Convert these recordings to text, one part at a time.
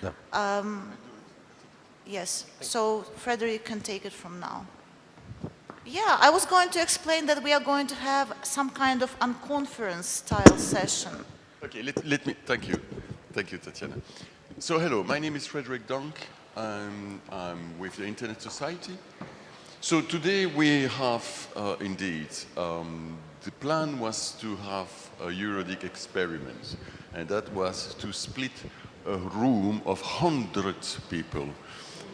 Yeah. Yes, so Frederick can take it from now. Yeah, I was going to explain that we are going to have some kind of unconference style session. Okay, let me, thank you. Thank you, Tatiana. So hello, my name is Frederick Donk. I'm with the Internet Society. So today we have, indeed, the plan was to have a EuroDiG experiment, and that was to split a room of 100 people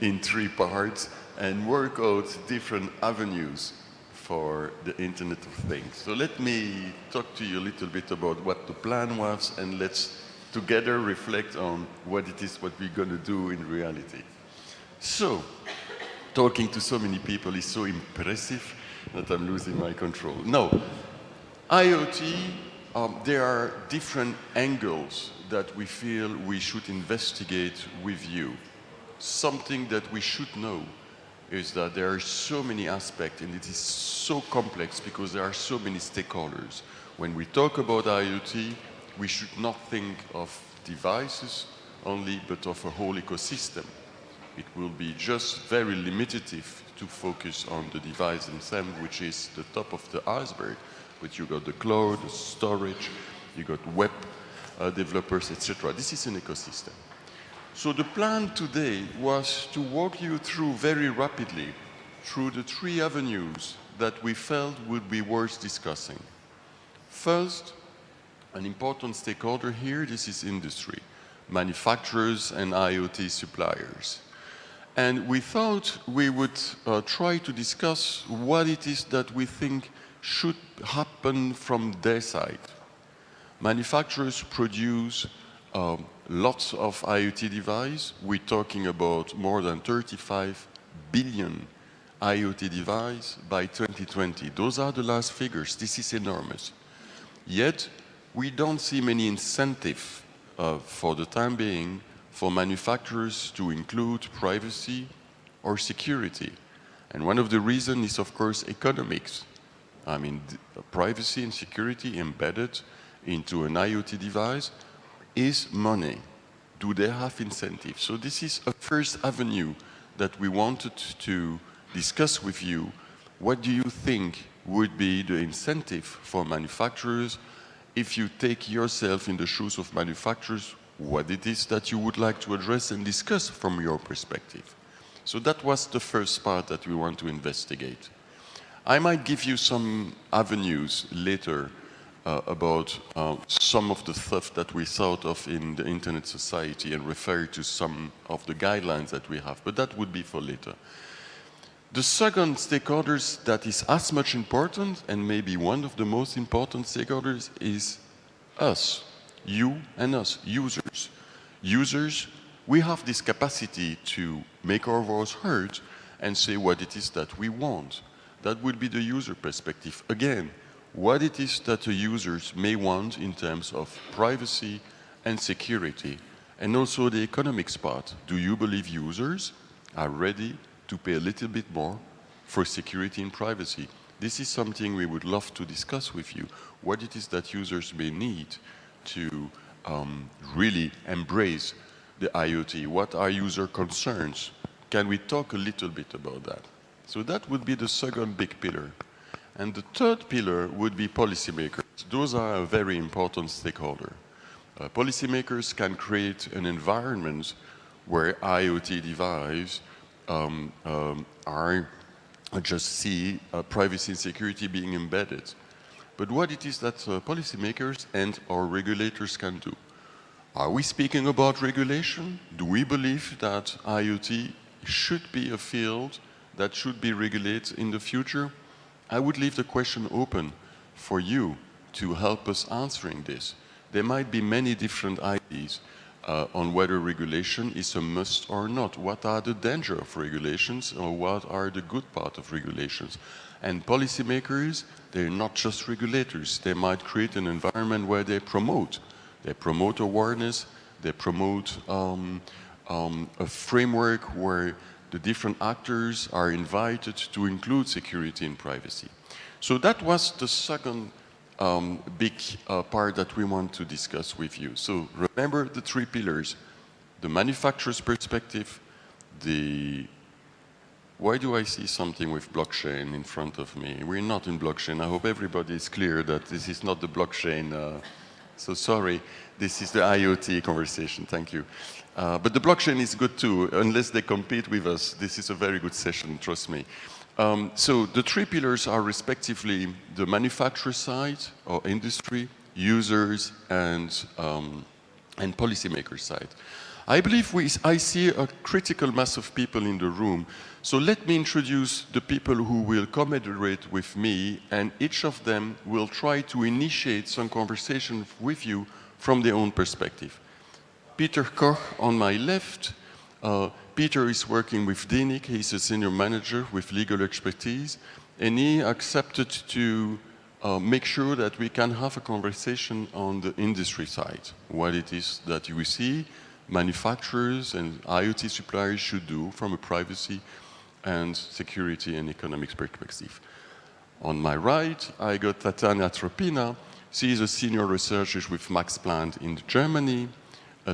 in 3 parts and work out different avenues for the Internet of Things. So let me talk to you a little bit about what the plan was, and let's together reflect on what it is what we're going to do in reality. So, talking to so many people is so impressive that I'm losing my control. No, IoT, there are different angles that we feel we should investigate with you. Something that we should know is that there are so many aspects, and it is so complex because there are so many stakeholders. When we talk about IoT, we should not think of devices only, but of a whole ecosystem. It will be just very limitative to focus on the device themselves, which is the top of the iceberg. But you got the cloud, the storage, you got web developers, etc. This is an ecosystem. So the plan today was to walk you through very rapidly through the 3 avenues that we felt would be worth discussing. First, an important stakeholder here, this is industry, manufacturers and IoT suppliers. And we thought we would try to discuss what it is that we think should happen from their side. Manufacturers produce lots of IoT devices. We're talking about more than 35 billion IoT devices by 2020. Those are the last figures. This is enormous. Yet, we don't see many incentives for the time being for manufacturers to include privacy or security. And one of the reasons is, of course, economics. I mean, privacy and security embedded into an IoT device is money. Do they have incentives? So this is a first avenue that we wanted to discuss with you. What do you think would be the incentive for manufacturers? If you take yourself in the shoes of manufacturers, what it is that you would like to address and discuss from your perspective. So that was the first part that we want to investigate. I might give you some avenues later about some of the stuff that we thought of in the Internet Society and refer to some of the guidelines that we have, but that would be for later. The second stakeholders that is as much important, and maybe one of the most important stakeholders, is us, you and us, users. Users, we have this capacity to make our voice heard and say what it is that we want. That would be the user perspective. Again, what it is that the users may want in terms of privacy and security, and also the economics part. Do you believe users are ready to pay a little bit more for security and privacy? This is something we would love to discuss with you. What it is that users may need to really embrace the IoT. What are user concerns? Can we talk a little bit about that? So that would be the second big pillar. And the third pillar would be policymakers. Those are a very important stakeholder. Policymakers can create an environment where IoT devices are just see privacy and security being embedded. But what it is that policymakers and our regulators can do? Are we speaking about regulation? Do we believe that IoT should be a field that should be regulated in the future? I would leave the question open for you to help us answering this. There might be many different ideas on whether regulation is a must or not. What are the dangers of regulations, or what are the good part of regulations? And policymakers, they're not just regulators. They might create an environment where they promote. They promote awareness, they promote a framework where the different actors are invited to include security and privacy. So that was the second big part that we want to discuss with you. So remember the 3 pillars: the manufacturer's perspective, why do I see something with blockchain in front of me? We're not in blockchain. I hope everybody is clear that this is not the blockchain. So sorry, this is the IoT conversation. Thank you. But the blockchain is good too, unless they compete with us. This is a very good session, trust me. So the three pillars are respectively the manufacturer side or industry, users, and policymaker side. I believe I see a critical mass of people in the room. So let me introduce the people who will collaborate with me, and each of them will try to initiate some conversation with you from their own perspective. Peter Koch on my left. Peter is working with DENIC. He's a senior manager with legal expertise, and he accepted to make sure that we can have a conversation on the industry side, what it is that you see manufacturers and IoT suppliers should do from a privacy and security and economics perspective. On my right, I got Tatiana Tropina. She is a senior researcher with Max Planck in Germany.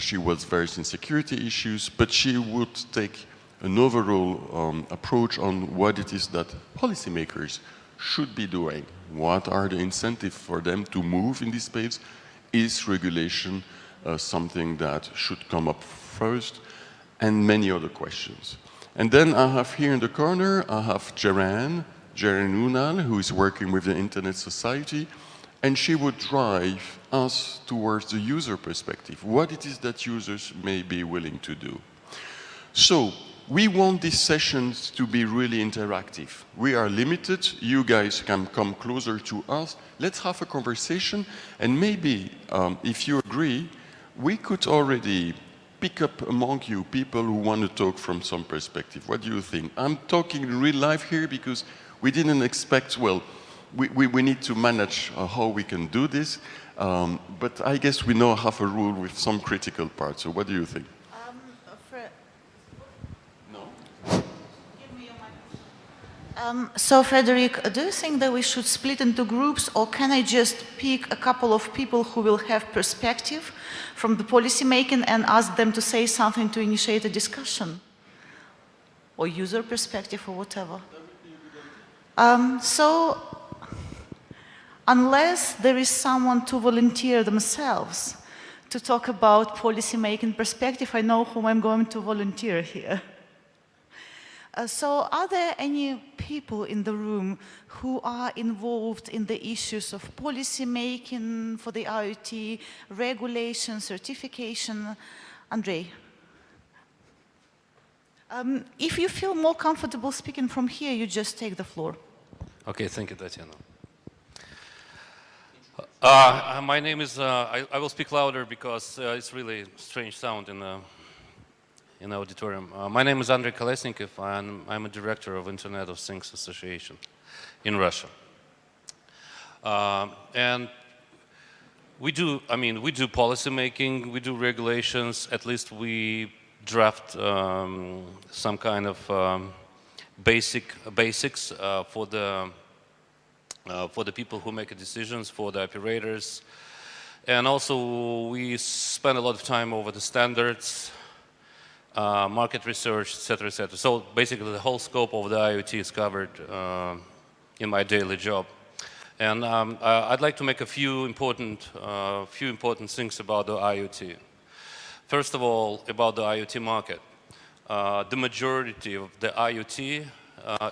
She was versed in security issues, but she would take an overall approach on what it is that policymakers should be doing. What are the incentives for them to move in this space? Is regulation something that should come up first? And many other questions. And then I have here in the corner, I have Jeren Unal, who is working with the Internet Society, and she would drive us towards the user perspective, what it is that users may be willing to do. So we want these sessions to be really interactive. We are limited. You guys can come closer to us. Let's have a conversation, and maybe, if you agree, we could already pick up among you people who want to talk from some perspective. What do you think? I'm talking in real life here because we didn't expect, well, we need to manage how we can do this, but I guess we now have a rule with some critical parts. So what do you think? No? Give me your microphone. So Frederic, do you think that we should split into groups, or can I just pick a couple of people who will have perspective from the policy making and ask them to say something to initiate a discussion? Or user perspective or whatever. So unless there is someone to volunteer themselves to talk about policy making perspective, I know whom I'm going to volunteer here. So are there any people in the room who are involved in the issues of policy making for the IoT, regulation, certification? Andrei. If you feel more comfortable speaking from here, you just take the floor. Okay, thank you, Tatiana. My name is, I will speak louder because it's really strange sound in the auditorium. My name is Andrei Kolesnikov, and I'm a director of Internet of Things Association in Russia. And we do policy making, we do regulations, at least we draft some kind of basics for the people who make decisions, for the operators. And also we spend a lot of time over the standards, market research, etc., etc. So basically the whole scope of the IoT is covered in my daily job. And I'd like to make a few important things about the IoT. First of all, about the IoT market. The majority of the IoT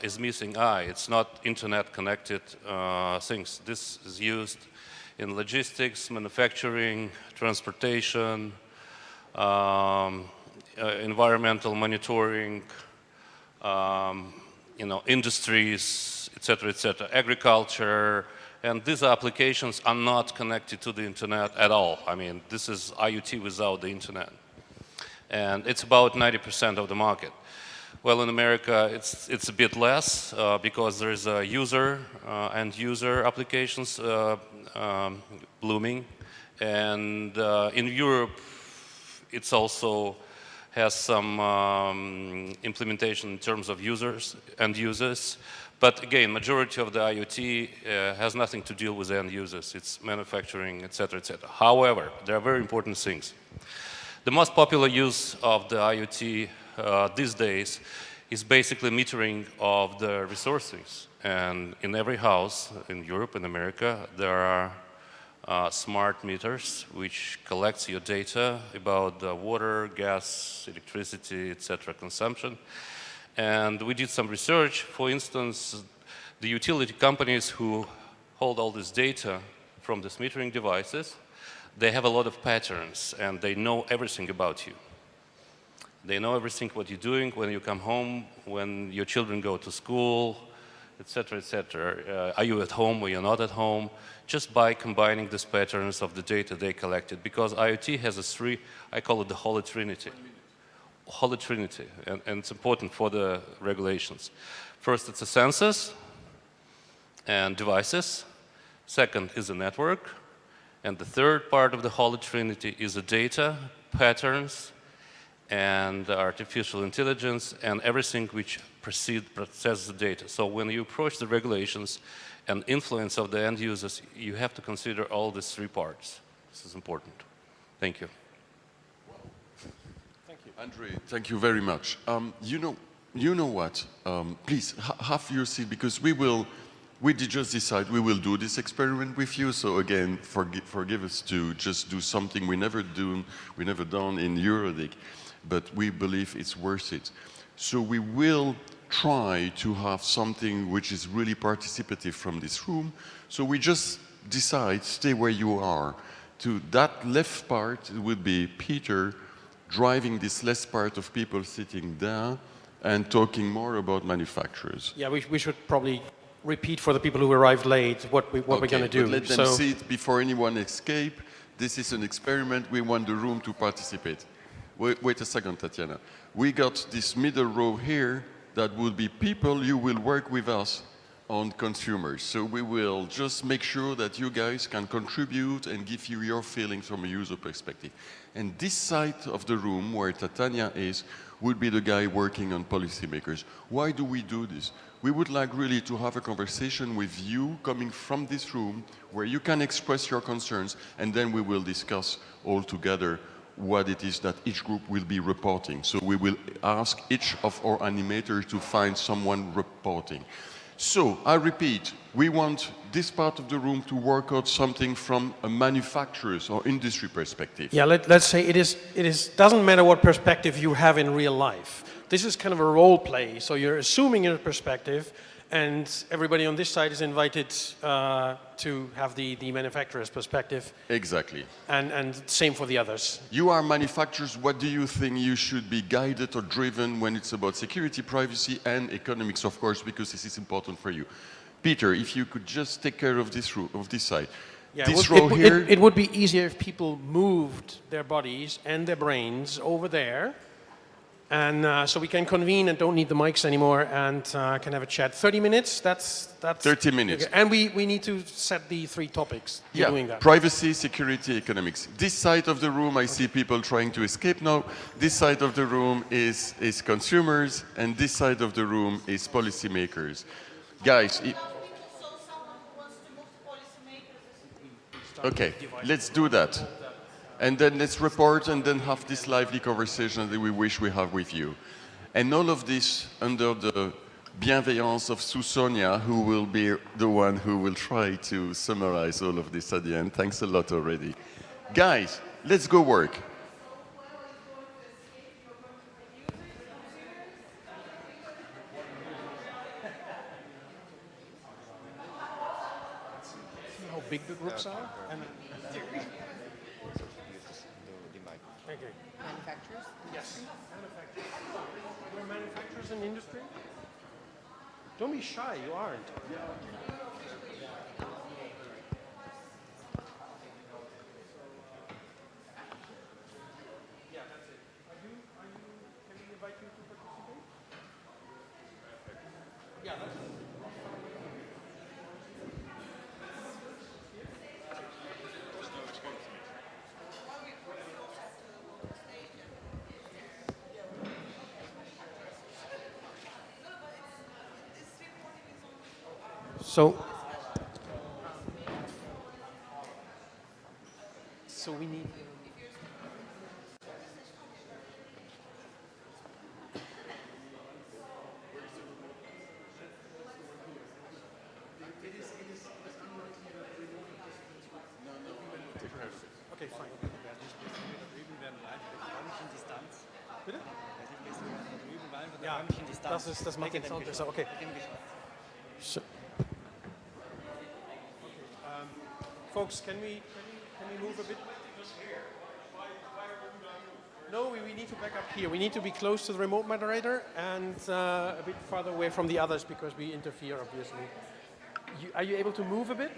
is missing I. It's not internet-connected things. This is used in logistics, manufacturing, transportation, environmental monitoring, industries, etc., agriculture, and these applications are not connected to the internet at all. I mean, this is IoT without the internet. And it's about 90% of the market. Well, in America, it's a bit less because there is a end-user applications blooming. And in Europe, it's also has some implementation in terms of end users. But again, majority of the IoT has nothing to do with end users. It's manufacturing, etc., etc. However, there are very important things. The most popular use of the IoT these days is basically metering of the resources. And in every house in Europe and America, there are smart meters which collects your data about the water, gas, electricity, etc. consumption. And we did some research. For instance, the utility companies who hold all this data from these metering devices, they have a lot of patterns and they know everything about you. They know everything what you're doing when you come home, when your children go to school, etc., etc. Are you at home or you're not at home? Just by combining these patterns of the data they collected. Because IoT has a three, I call it the Holy Trinity. Holy Trinity, and it's important for the regulations. First, it's the sensors and devices. Second is the network. And the third part of the Holy Trinity is the data, patterns, and artificial intelligence, and everything which processes the data. So when you approach the regulations and influence of the end users, you have to consider all these three parts. This is important. Thank you. Thank you. Andre, thank you very much. You know what? Please, have your seat, because we did just decide we will do this experiment with you. So again, forgive us to just do something we never done in EuroDiG, but we believe it's worth it. So we will try to have something which is really participative from this room. So we just decide, stay where you are. To that left part, it would be Peter driving this left part of people sitting there and talking more about manufacturers. Yeah, we should probably repeat for the people who arrived late what we're going to do. But let them see it before anyone escape. This is an experiment. We want the room to participate. Wait a second, Tatiana. We got this middle row here that would be people you will work with us on consumers. So we will just make sure that you guys can contribute and give you your feelings from a user perspective. And this side of the room where Tatiana is would be the guy working on policymakers. Why do we do this? We would like really to have a conversation with you coming from this room where you can express your concerns, and then we will discuss all together what it is that each group will be reporting. So we will ask each of our animators to find someone reporting. So I repeat, we want this part of the room to work out something from a manufacturer's or industry perspective. Yeah, let's say doesn't matter what perspective you have in real life. This is kind of a role play, so you're assuming a perspective, and everybody on this side is invited to have the manufacturer's perspective. Exactly. And same for the others. You are manufacturers. What do you think you should be guided or driven when it's about security, privacy, and economics, of course, because this is important for you? Peter, if you could just take care of this row, of this side. Yeah, this row here. It would be easier if people moved their bodies and their brains over there. And so we can convene and don't need the mics anymore and can have a chat. 30 minutes, that's 30 minutes. Okay. And we need to set the three topics. You're doing that. Privacy, security, economics. This side of the room, I see people trying to escape now. This side of the room is consumers, and this side of the room is policymakers. Guys, okay, let's do that. And then let's report and then have this lively conversation that we wish we have with you. And all of this under the bienveillance of Susonia, who will be the one who will try to summarize all of this at the end. Thanks a lot already. Guys, let's go work. How big the groups are? Okay. Manufacturers? Yes. Manufacturers. You're manufacturers in industry? Don't be shy, you aren't. Yeah, that's it. Can we invite you to participate? Yeah, that's it. So we need. Bitte? Ja, das macht den Sound besser. Okay. So, folks, can we move a bit? No, we need to back up here. We need to be close to the remote moderator and a bit farther away from the others because we interfere, obviously. Are you able to move a bit?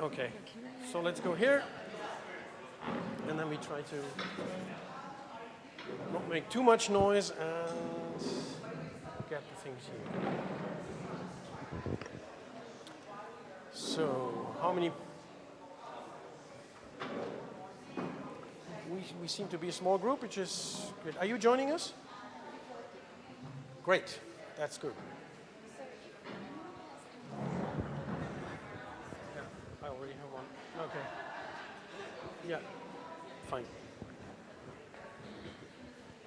Okay, so let's go here. And then we try to not make too much noise and get the things here. So, how many? We seem to be a small group, which is good. Are you joining us? Great, that's good. Yeah, I already have one. Okay. Yeah, fine.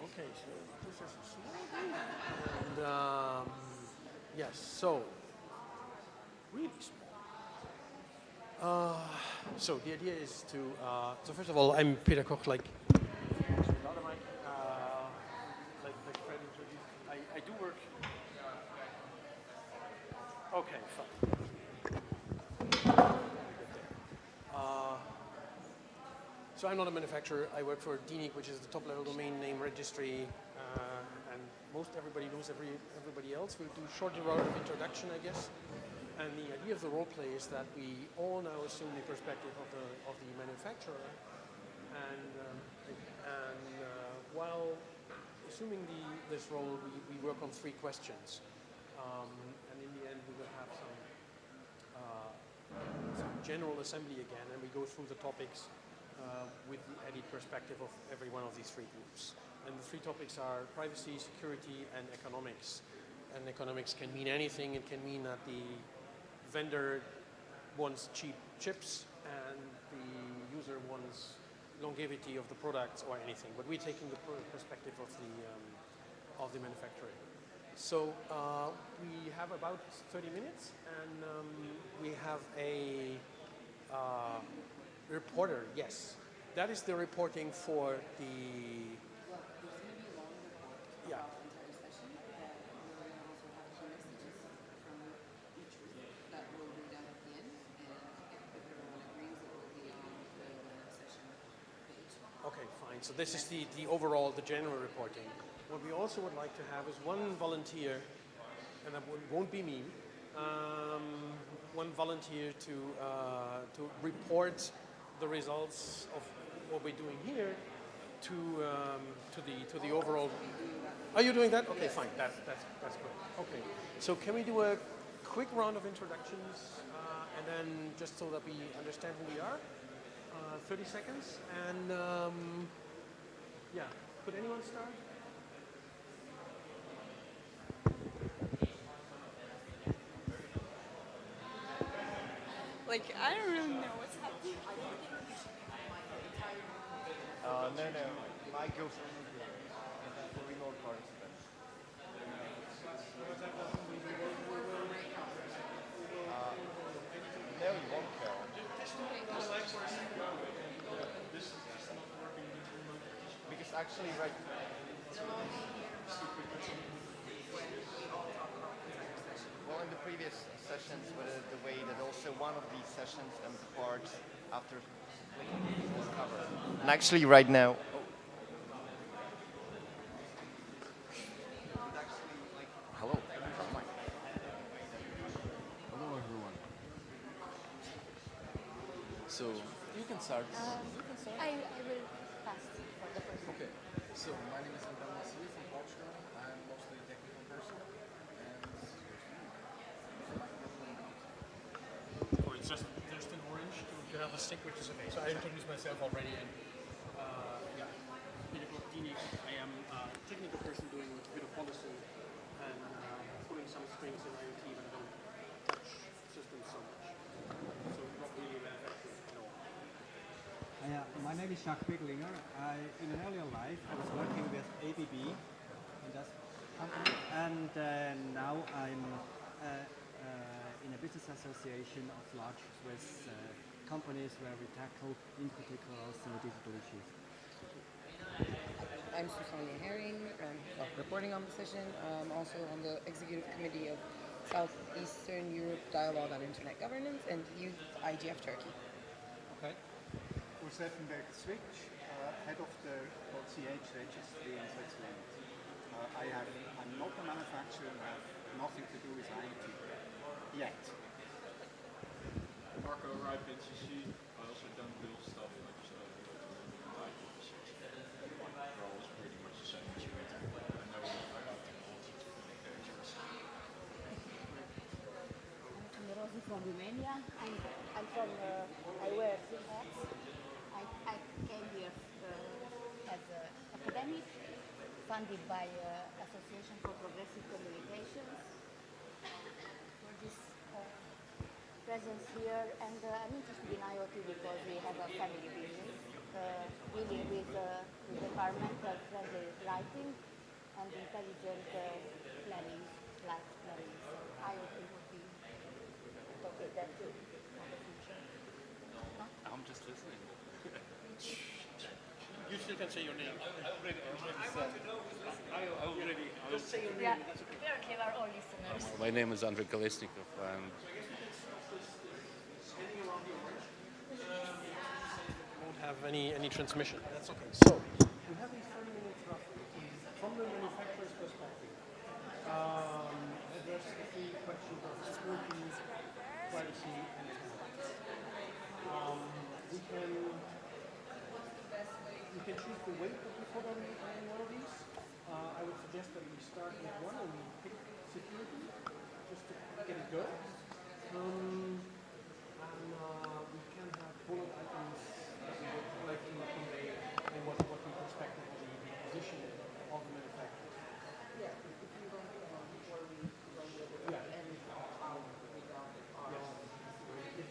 Okay, so this is a small group. And yes, so really small. So the idea is to, so first of all, I'm Peter Koch, like Fred introduced. I do work. Okay, fine. So I'm not a manufacturer. I work for DINIC, which is the top-level domain name registry, and most everybody knows everybody else. We'll do a short round of introduction, I guess. And the idea of the role play is that we all now assume the perspective of the manufacturer, and while assuming this role, we work on 3 questions, and in the end we will have some general assembly again, and we go through the topics with the added perspective of every one of these 3 groups. And the 3 topics are privacy, security, and economics. And economics can mean anything. It can mean that the vendor wants cheap chips and the user wants longevity of the products or anything. But we're taking the perspective of the manufacturer. So we have about 30 minutes, and we have a reporter. Yes, that is the reporting for the. Yeah. Okay, fine. So this is the overall, the general reporting. What we also would like to have is one volunteer, and that won't be me, one volunteer to report the results of what we're doing here to the overall. Are you doing that? Okay, fine. That's good. Okay. So can we do a quick round of introductions, and then just so that we understand who we are? 30 seconds, and yeah, could anyone start? Like, I don't really know what's happening. No, my goes for remote participants. No, you won't go. Because actually, right. Well, in the previous sessions, the way that also one of these sessions and parts after was covered. And actually, right now. Hello. Hello everyone. So you can start. I will pass for the first one. Okay. So my name is Antonio from Portugal. I'm mostly a technical person. Oh, it's just in orange to have a stick, which is okay. So I introduced myself already, and yeah, I am a technical person doing a bit of policy and pulling some strings in IoT, but I don't touch systems so much. So not really manufacturing at all. My name is Jacques Picklinger. In an earlier life, I was working with ABB in that company, and now I'm in a business association of large Swiss companies where we tackle, in particular, also digital issues. I'm Susanne Herring, reporting on the session. I'm also on the executive committee of Southeastern Europe Dialogue on Internet Governance and Youth IGF Turkey. Okay. Urs Effenberg Switch, head of the .ch registry in Switzerland. I'm not a manufacturer and have nothing to do with IT yet. Marco Wright, NCC. I also don't build stuff like Untitled Chapter. My role is pretty much the same as you. I know about technology to communicators. I'm Rosie from Romania. I'm from, I wear three hats. I came here as an academic, funded by Association for Progressive Communications for this presence here. And I'm interested in IoT because we have a family business dealing with environmental friendly lighting and intelligent planning, light planning. So IoT would be a topic that for the future. I'm just listening. You still can say your name. Just say your Yeah, apparently we're all listeners. My name is Andrei Kolesnikov. Won't have any transmission. That's okay. So we have these 30 minutes roughly from the manufacturer's perspective. Address the three questions of security, privacy, and talent. We can choose the weight that we put on one of these. I would suggest that we start with one and we pick security just to get it going. We can have bullet items that we would like to convey and what the perspective of the position of the manufacturer. Yeah, if you want, before we go with and how we got our They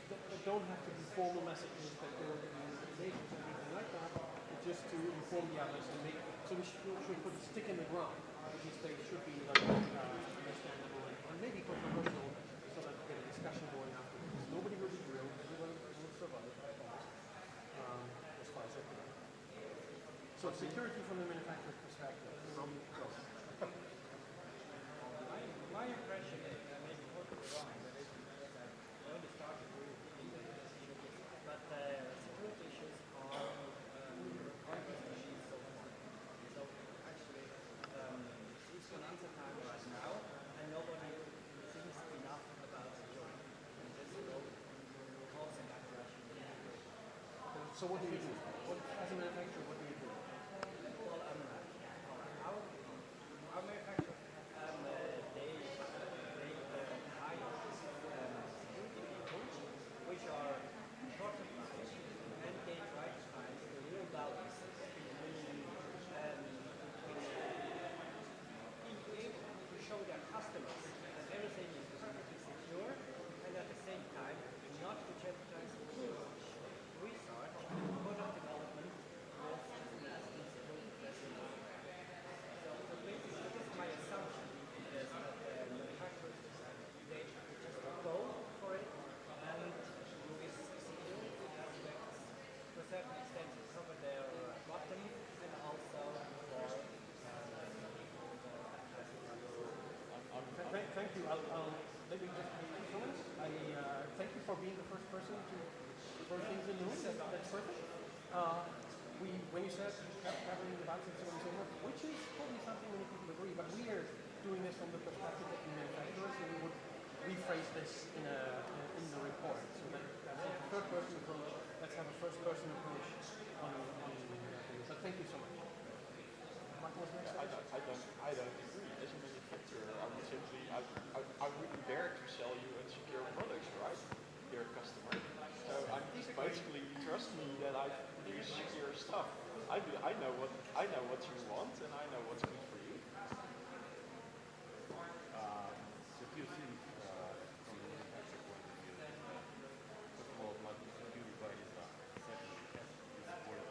don't have to be formal messages that go to the organizations or anything like that, but just to inform the others and make, so we should put a stick in the ground, but these things should be like, understandable and maybe controversial so that we get a discussion going afterwards. Nobody will be grilled, everyone will survive, I promise, as far as I can. So security from the manufacturer's perspective. My impression is, I may be totally wrong, but I only started with but security issues are context issues. So actually, it's bonanza time right now, and nobody thinks enough about security. And this will cause an aggression. So what do you do? As a manufacturer, what do you do? Well, our manufacturer, they hire security people, which are shorter price, and they try to find the real balance between being able to show their customers that everything is perfectly secure, and at the same time not to jeopardize too much research and product development with lasting security principles. So basically, this is my assumption is that manufacturers they just go for it, and with security aspects to a certain extent cover their bottom and also for Thank you. I'll maybe just make 2 comments. Thank you for being the first person to throw things in the room. That's perfect. When you said covering the balance and so on and so forth, which is probably something many people agree, but we are doing this from the perspective of the manufacturers, and we would rephrase this in the report. So that a third person approach, let's have a first person approach on things. But thank you so much. Mark, what's next? I don't agree. As a manufacturer, I would simply, I wouldn't dare to sell you insecure products, right? Dear customer. So basically, trust me that I produce secure stuff. I know what you want, and I know what's good for you. So a few things from the manufacturer point of view. First of all, my security bodies are certainly has to be supported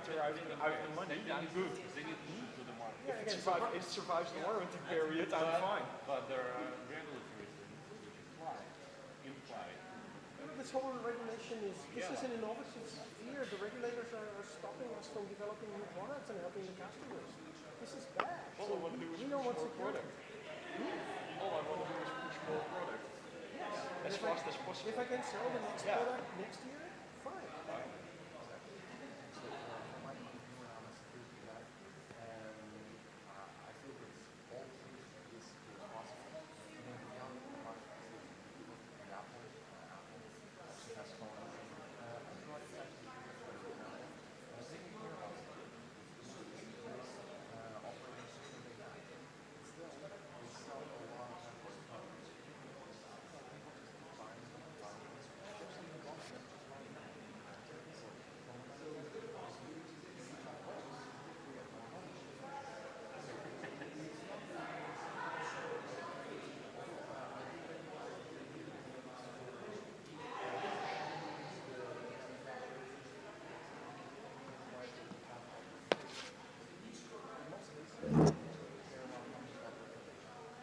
after I've the money, I'm good. If it survives the warranty period, I'm fine. But there are regulatory things which imply. This whole regulation this is an innovative sphere. The regulators are stopping us from developing new products and helping the customers. This is bad. All I want to do is we push don't want more security. product. All I want to do is push more product. As fast as possible. If I can sell the next product next year, fine.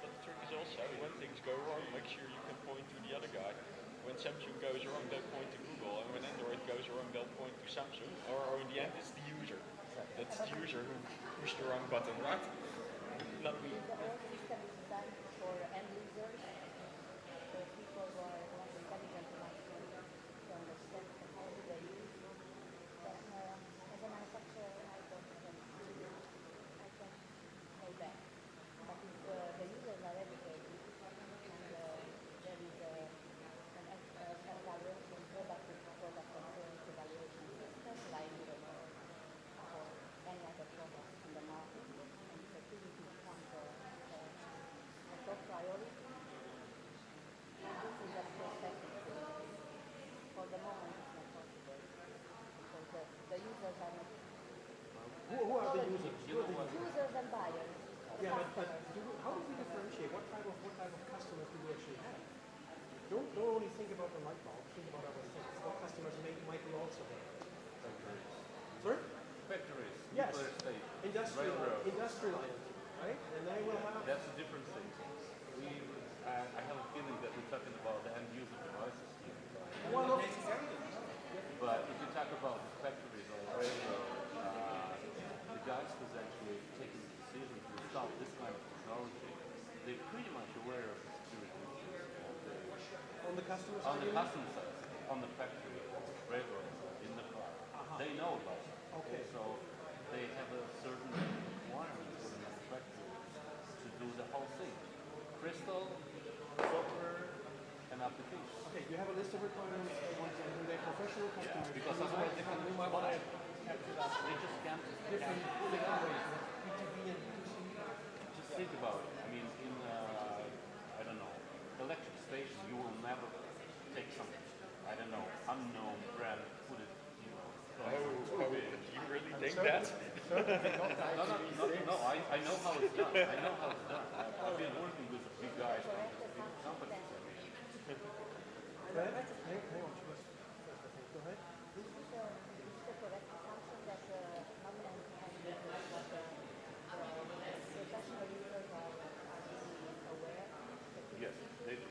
But the trick is also, when things go wrong, make sure you can point to the other guy. When Samsung goes wrong, they'll point to Google, and when Android goes wrong, they'll point to Samsung. Or in the end, it's the user. That's the user who pushed the wrong button, right? Not me. The whole system is designed for end users, for people who are not intelligent enough to understand technology they use. Then, as a manufacturer, I don't know that. But if the users are educated and there is an evaluation, product concerns evaluation system like or any other product in the market, and security becomes a top priority. And this is a perspective. For the moment, it's not possible because the users are not. Who are the users? Users and buyers. Yeah, but Customers. how do we differentiate? What type of customers do we actually have? Don't only think about the light bulb. Think about other things. What customers might we also have? Sorry? Factories, Yes. nuclear state, Industrial IoT, right? And they will have. That's a different thing. I have a feeling that we're talking about the end user devices here. Well, not necessarily. But if you talk about factories or railroad, the guys who's actually taking the decision to stop this kind of technology, they're pretty much aware of the security issues On the customer side? on the customer side, on the factory, railroad, in the car. They know about it. Okay. So they have a certain requirement for the manufacturer to do the whole thing. Crystal, software, and application. Okay, you have a list of requirements and their professional customers. Because otherwise they can we might want to They just can't. different ways, B2B and B2C. Just think about it. I mean, in I don't know, electric station, you will never take some, I don't know, unknown brand, put it, you know. You really think that? No, I know how it's done. I know how it's done. I've been working with the big guys from these big companies. Hang on, just go ahead. Is this a correct assumption that not only professional users are being aware that Yes, they do.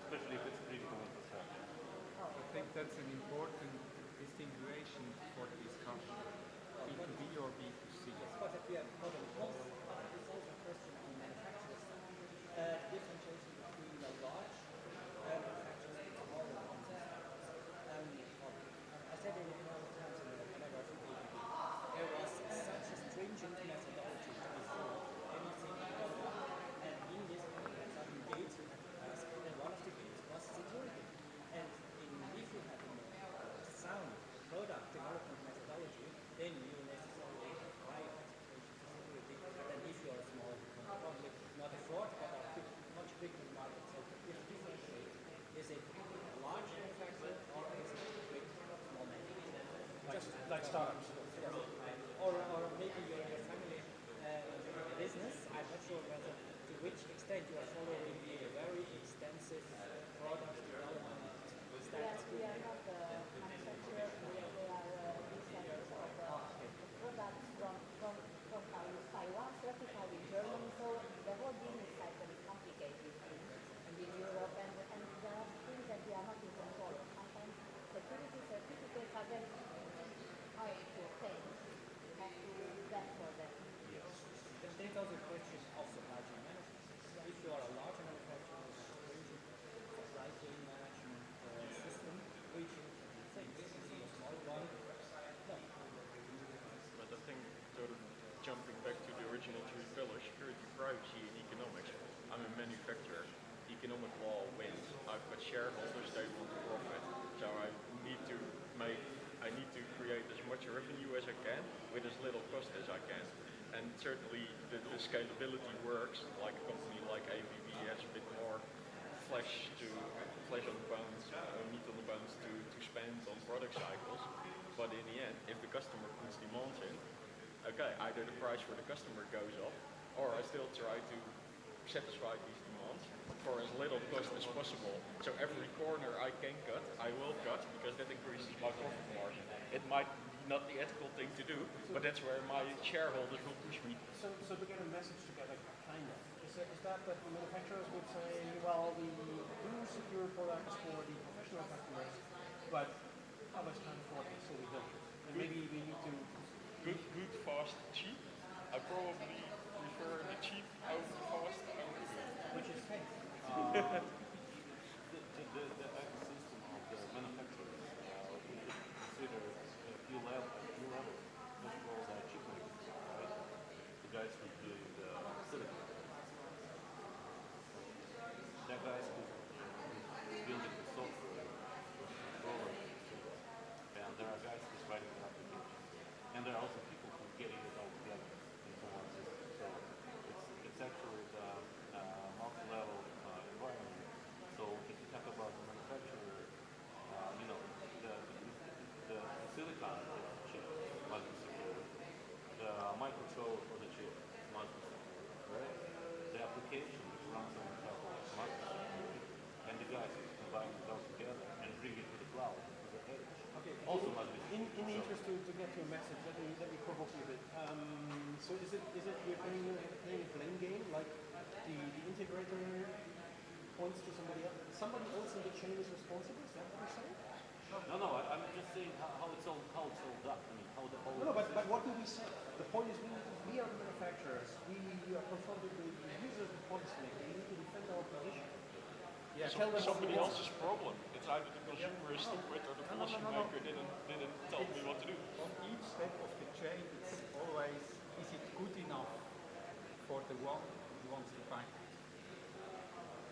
Especially if it's critical infrastructure. I think that's an important distinguation for the discussion. B2B or B2C. But if we have modern costs, it's also a question on manufacturer side. Differentiation between a large manufacturer and small manufacturers. I said it all the times when I was in ABB. There was such a stringent methodology to be followed anything global. And in this context, some gates you had to pass, and one of the gates was security. And if you have a sound product development methodology, then you necessarily have high expectations of security shareholders, they want profit. So I need to create as much revenue as I can with as little cost as I can. And certainly the scalability works, like a company like ABB has a bit more flesh on the bones, meat on the bones to spend on product cycles. But in the end, if the customer puts demands in, okay, either the price for the customer goes up, or I still try to satisfy these demands for as little cost as possible. So every corner I can cut, I will cut, because that increases my profit margin. It might not the ethical thing to do, but that's where my shareholders will push me. So to get a message together, kind of, is that the manufacturers would say, well, we do secure products for the professional customers, but others can't afford it, so we don't. And maybe we need to... Good, fast, cheap. I probably prefer the cheap over the fast over the good. Which is fake. The ecosystem of the manufacturers, we consider a few levels. First of all, the chip makers, right? The guys who do the silicon. The guys who building the software, and there are guys who's writing the application. And there are also people who are getting it all together into one system. So it's actually the multi-level environment. So if you talk about the manufacturer, the silicon of the chip must be secure. The microcontroller for the chip must be secure, right? The application which runs on top of it must be secure. And the guys who combine it all together and bring it to the cloud, to the edge, Okay. also must be secure. In the interest to get to a message, let me provoke you a bit. So is it you're playing a blame game, like the integrator points to somebody else? Somebody else in the chain is responsible. Is that what you're saying? No, I'm just saying how it's all done. I mean, how the whole. No, but what do we say? The point is, we are the manufacturers. We are confronted with the users of policymaking. We need to defend our position. Yeah, Somebody else's problem. It's either the consumer is stupid or the policymaker didn't tell me what to do. On each step of the chain, it's always, is it good enough for the one who wants to buy it?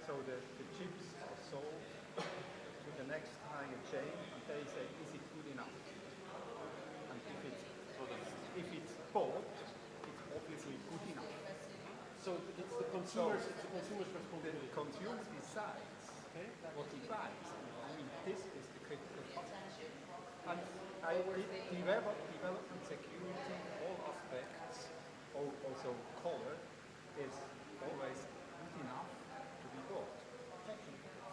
So the chips are sold to the next higher chain, and they say, is it good enough? And if it's bought, it's obviously good enough. So it's the consumer's responsibility. The consumer decides what he buys. I mean, this is the critical part. And development security, all aspects, also color, is always good enough to be bought.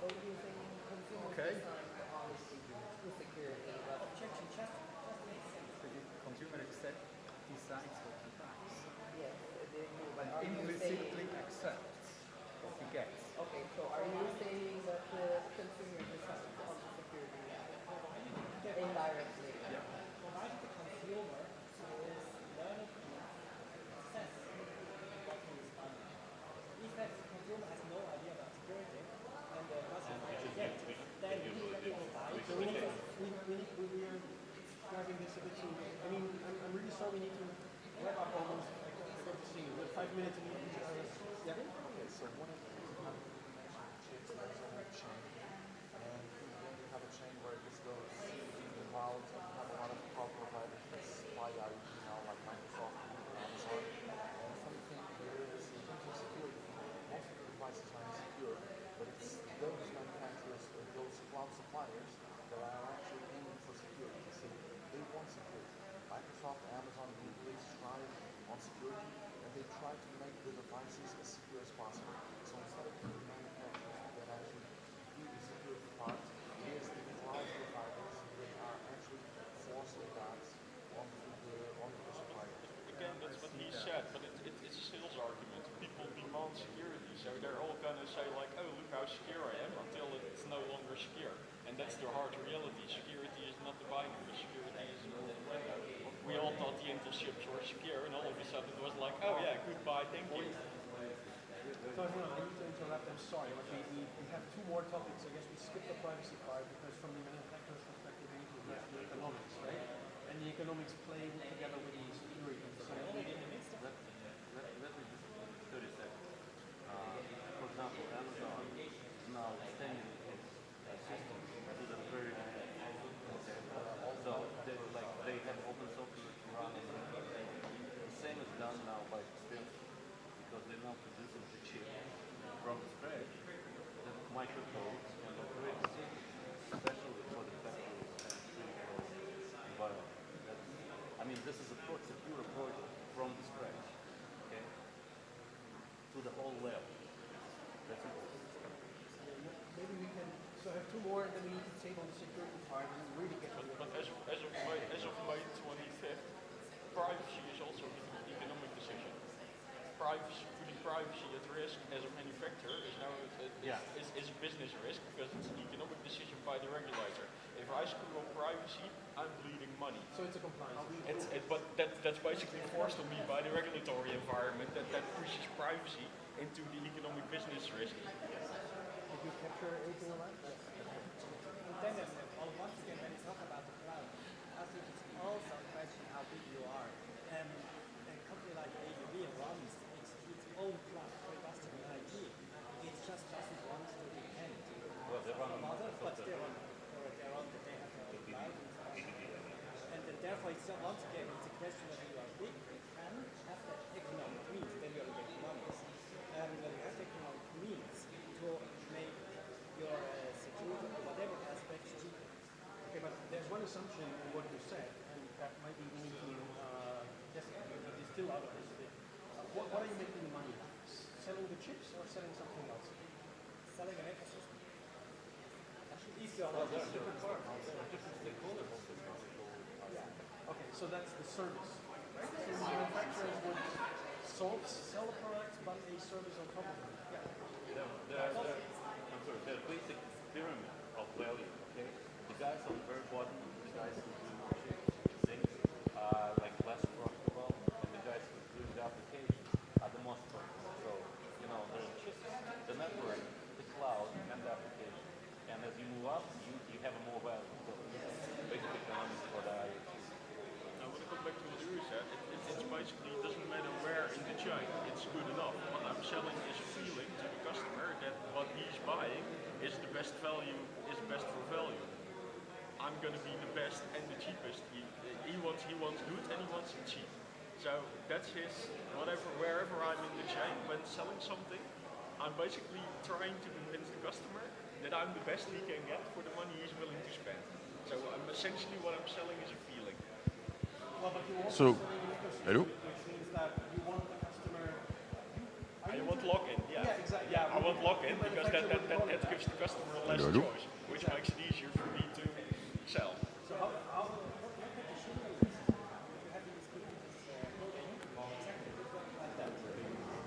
So using consumer Okay. design to security. Objection just makes sense. The consumer decides what he buys. Yes, And implicitly accepts what he gets. Okay, so are you saying that the consumer decides on the security indirectly? Yeah. Provided the consumer is learned enough to assess what he is buying. If that consumer has no idea about security and doesn't get it, then he will buy it. So we are driving this a bit too. I mean, I'm really sorry. We need to wrap up almost. I got to see. We're 5 minutes in. Yeah. Okay, so one of the things you have chips, there's a whole chain, and when you have a chain where this goes in the cloud, and you have a lot of cloud providers that supply IoT now, like Microsoft and Amazon. And the funny thing here is, in terms of security, most of the devices are insecure, but it's those manufacturers, or those cloud suppliers, that are actually aiming for security. So they want security. Microsoft, Amazon, Google, they strive on security, and they try to make the devices as secure as possible. So instead of the manufacturers that actually do the security part, it is the cloud providers that are actually forcing that onto the suppliers. Again, that's what he said, but it's a sales argument. People demand security, so they're all going to say like, oh, look how secure I am, until it's no longer secure. And that's the hard reality. Security is not the binary. Security is a window. We all thought the Intel chips were secure, and all of a sudden it was like, oh yeah, goodbye, thank you. So hang on, I need to interrupt. I'm sorry, but we have two more topics. I guess we skipped the privacy part because from the manufacturer's perspective, we need to address the economics, right? And the economics play together with the security. So Let me just 30 seconds. For example, Amazon is now extending its microcodes and operating systems, especially for the factory and critical environment. I mean, this is a secure approach from the scratch, okay, to the whole level. That's it. Maybe we can, so I have two more, and then we need to take on the security part and really get to it. But as of May 25th, privacy is also an economic decision. Putting privacy at risk as a manufacturer is now is a business risk because it's an economic decision by the regulator. If I screw up privacy, I'm bleeding money. So it's a compliance. But that's basically forced on me by the regulatory environment that pushes privacy into the economic business risk. Did you capture anything of that? And then, once again, when you talk about the cloud, I think it's also a question how big you are. A company like ABB runs its own cloud for customer IT. It just doesn't want to depend on others, but they have their own cloud. And then therefore, it's once again, it's a question whether you are big, you can have that economic means, then you're getting money. When you have the economic means to make your security or whatever aspects cheaper. Okay, but there's one assumption in what you said, and that might be we need to distill out of this a bit. What are you making the money out? Selling the chips or selling something else? Selling an ecosystem. If you are different partners, different stakeholders. Okay, so that's the service, right? So the manufacturers would sell the product, but a service on top of it. There's basic pyramid of value, okay? The guys on the very bottom, the guys who do things like less profitable, and the guys who do the applications are the most profitable. So, you know, there's just the network, the cloud, and the application. And as you move up, you have a more value. So, basic economics for the IoT. Now, when I come back to what Uri said, it's basically, it doesn't matter where in the chain, it's good enough. What I'm selling is a feeling to the customer that what he's buying is the best value, is best for value. I'm going to be the best and the cheapest. He wants good and he wants it cheap. So that's his, wherever I'm in the chain, when selling something, I'm basically trying to convince the customer that I'm the best he can get for the money he's willing to spend. So essentially what I'm selling is a feeling. Well, but you So, also selling an ecosystem, hello? which means that you want the customer. I want lock-in, yeah. Yeah, exactly. Yeah, I want lock-in because that Manufacturer would gives the customer less Hello, hello? choice, which makes it easier for me to sell. So what machinery is this? You have these building, exactly like that.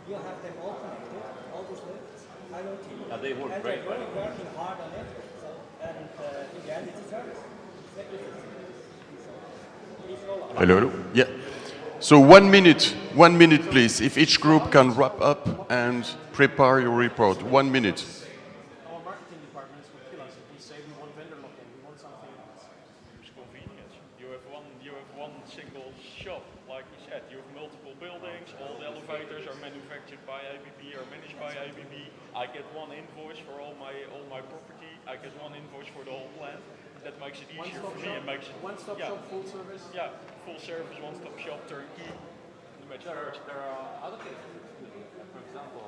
You have them all connected, all these lifts, IoT. They work and great, they're really working hard on it. So, and in the end, it's a service. Exactly. So, please roll out. Hello, hello. Yeah. So 1 minute, please. If each group can wrap up and prepare your report. 1 minute. Our marketing departments would kill us if we say we want vendor lock-in, we want something else. It's convenience. You have one single shop, like we said. You have multiple buildings. All the elevators are manufactured by ABB or managed by ABB. I get one invoice for all my property. I get one invoice for the whole plant. That makes it easier for me and makes it One-stop shop, full service. Yeah, full service, one-stop shop, turnkey. There are other cases. For example,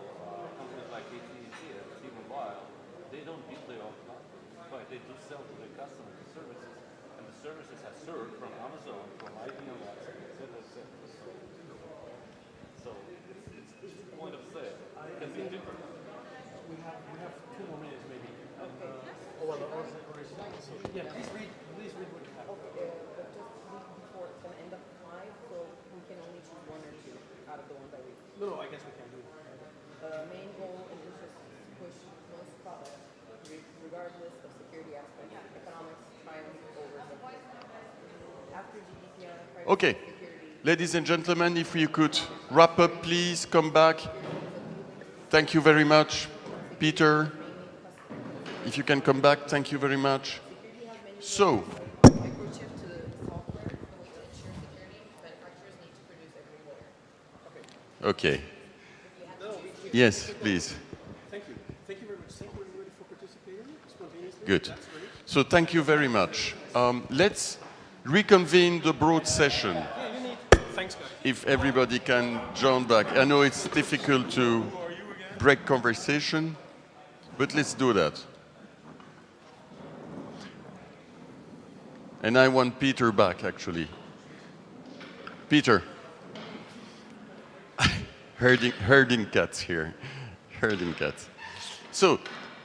companies like AT&T and T-Mobile, they don't build their own cloud, but they do sell to their customers the services, and the services are served from Amazon, from IBM Labs, etc., etc. So it's the point of sale. It can be different. We have 2 more minutes maybe. Yeah, please read what you have. Okay, but just before it's going to end up 5, so we can only choose 1 or 2 out of the ones that we. No, I guess we can do it. The main goal and interest is to push most products, regardless of security aspects, economics triumph over something. After GDPR, privacy, Okay. security. Ladies and gentlemen, if you could wrap up, please come back. Thank you very much, Peter. If you can come back, thank you very much. So, Microchip to the software to ensure security, manufacturers need to produce every layer. okay. Yes, please. Thank you. Thank you very much. Thank you everybody for participating spontaneously. Good. That's great. So thank you very much. Let's reconvene the broad session. Yeah, you need. Thanks, guys. If everybody can join back. I know it's difficult to break conversation. but let's do that. And I want Peter back, actually. Peter. herding cats here. Herding cats. So,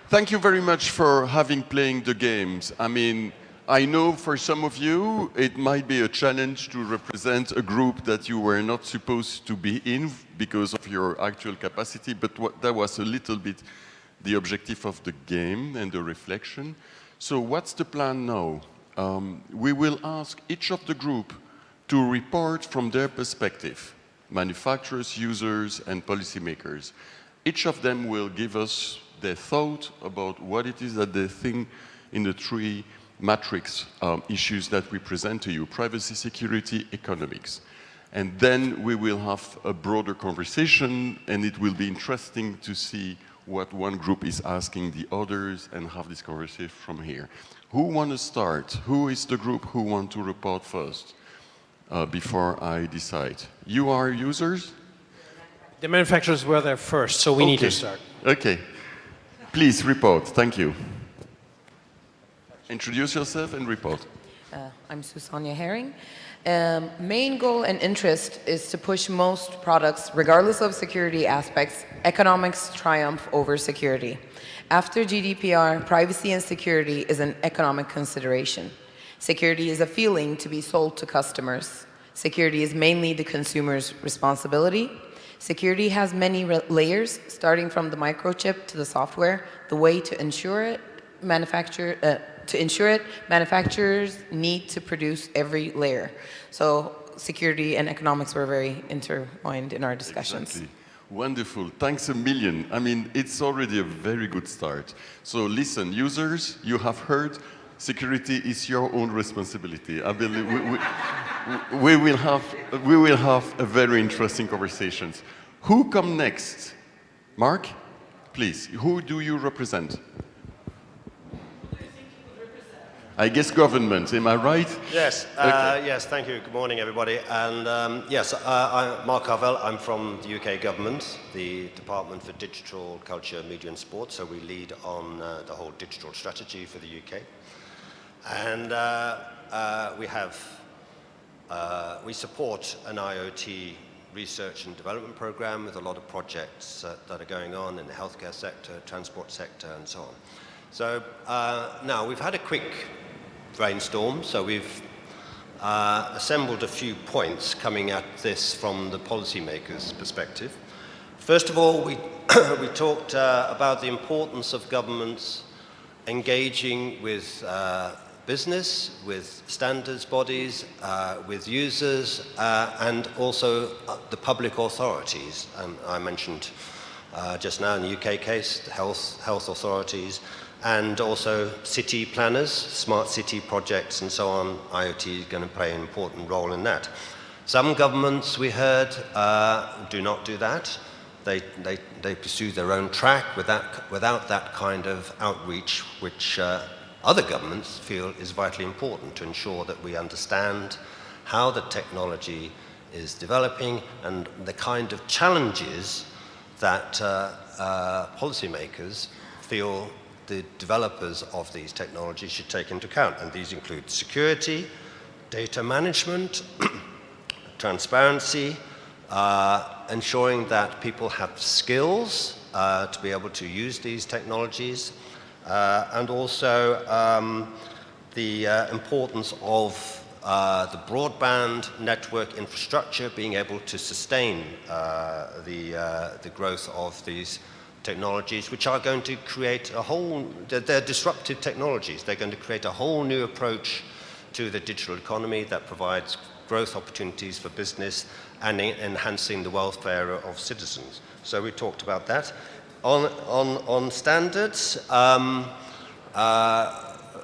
thank you very much for playing the games. I mean, I know for some of you, it might be a challenge to represent a group that you were not supposed to be in because of your actual capacity, but that was a little bit the objective of the game and the reflection. So what's the plan now? We will ask each of the group to report from their perspective, manufacturers, users, and policymakers. Each of them will give us their thought about what it is that they think in the three matrix issues that we present to you: privacy, security, economics. And then we will have a broader conversation, and it will be interesting to see what one group is asking the others and have this conversation from here. Who want to start? Who is the group who want to report first before I decide? You are users? The manufacturers were there first, so we need to start. Okay. Please report. Thank you. Introduce yourself and report. I'm Susanna Herring. Main goal and interest is to push most products, regardless of security aspects. Economics triumph over security. After GDPR, privacy and security is an economic consideration. Security is a feeling to be sold to customers. Security is mainly the consumer's responsibility. Security has many layers, starting from the microchip to the software. The way to ensure it, manufacturers need to produce every layer. So security and economics were very intertwined in our discussions. Exactly. Wonderful. Thanks a million. I mean, it's already a very good start. So listen, users, you have heard security is your own responsibility. I believe we will have a very interesting conversations. Who come next? Mark, please. Who do you represent? I guess government, am I right? Yes, Okay. yes, thank you. Good morning, everybody. And yes, I'm Mark Carvell. I'm from the UK government, the Department for Digital, Culture, Media and Sport. So we lead on the whole digital strategy for the UK. And we support an IoT research and development program with a lot of projects that are going on in the healthcare sector, transport sector, and so on. So now we've had a quick brainstorm, so we've assembled a few points coming at this from the policymakers' perspective. First of all, we talked about the importance of governments engaging with business, with standards bodies, with users, and also the public authorities. And I mentioned just now in the UK case, the health authorities, and also city planners, smart city projects and so on. IoT is going to play an important role in that. Some governments, we heard, do not do that. They pursue their own track without that kind of outreach, which other governments feel is vitally important to ensure that we understand how the technology is developing and the kind of challenges that policymakers feel the developers of these technologies should take into account. And these include security, data management, transparency, ensuring that people have skills to be able to use these technologies, and also the importance of the broadband network infrastructure being able to sustain the growth of these technologies, which are going to create they're disruptive technologies. They're going to create a whole new approach to the digital economy that provides growth opportunities for business and enhancing the welfare of citizens. So we talked about that. On standards,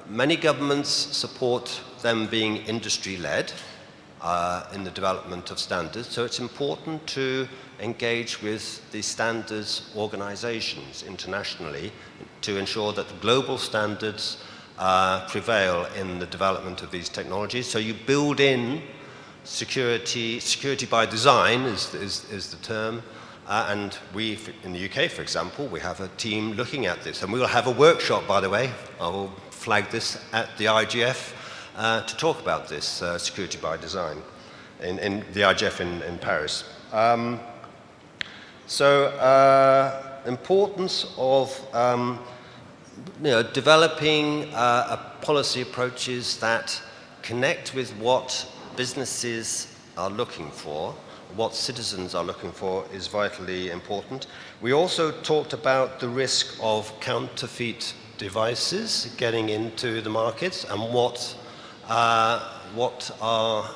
many governments support them being industry-led in the development of standards. So it's important to engage with the standards organizations internationally to ensure that the global standards prevail in the development of these technologies. So you build in security by design is the term, And we, in the UK, for example, we have a team looking at this. And we will have a workshop, by the way, I will flag this at the IGF, to talk about this, security by design, in the IGF in Paris. Importance of developing policy approaches that connect with what businesses are looking for, what citizens are looking for, is vitally important. We also talked about the risk of counterfeit devices getting into the markets and what are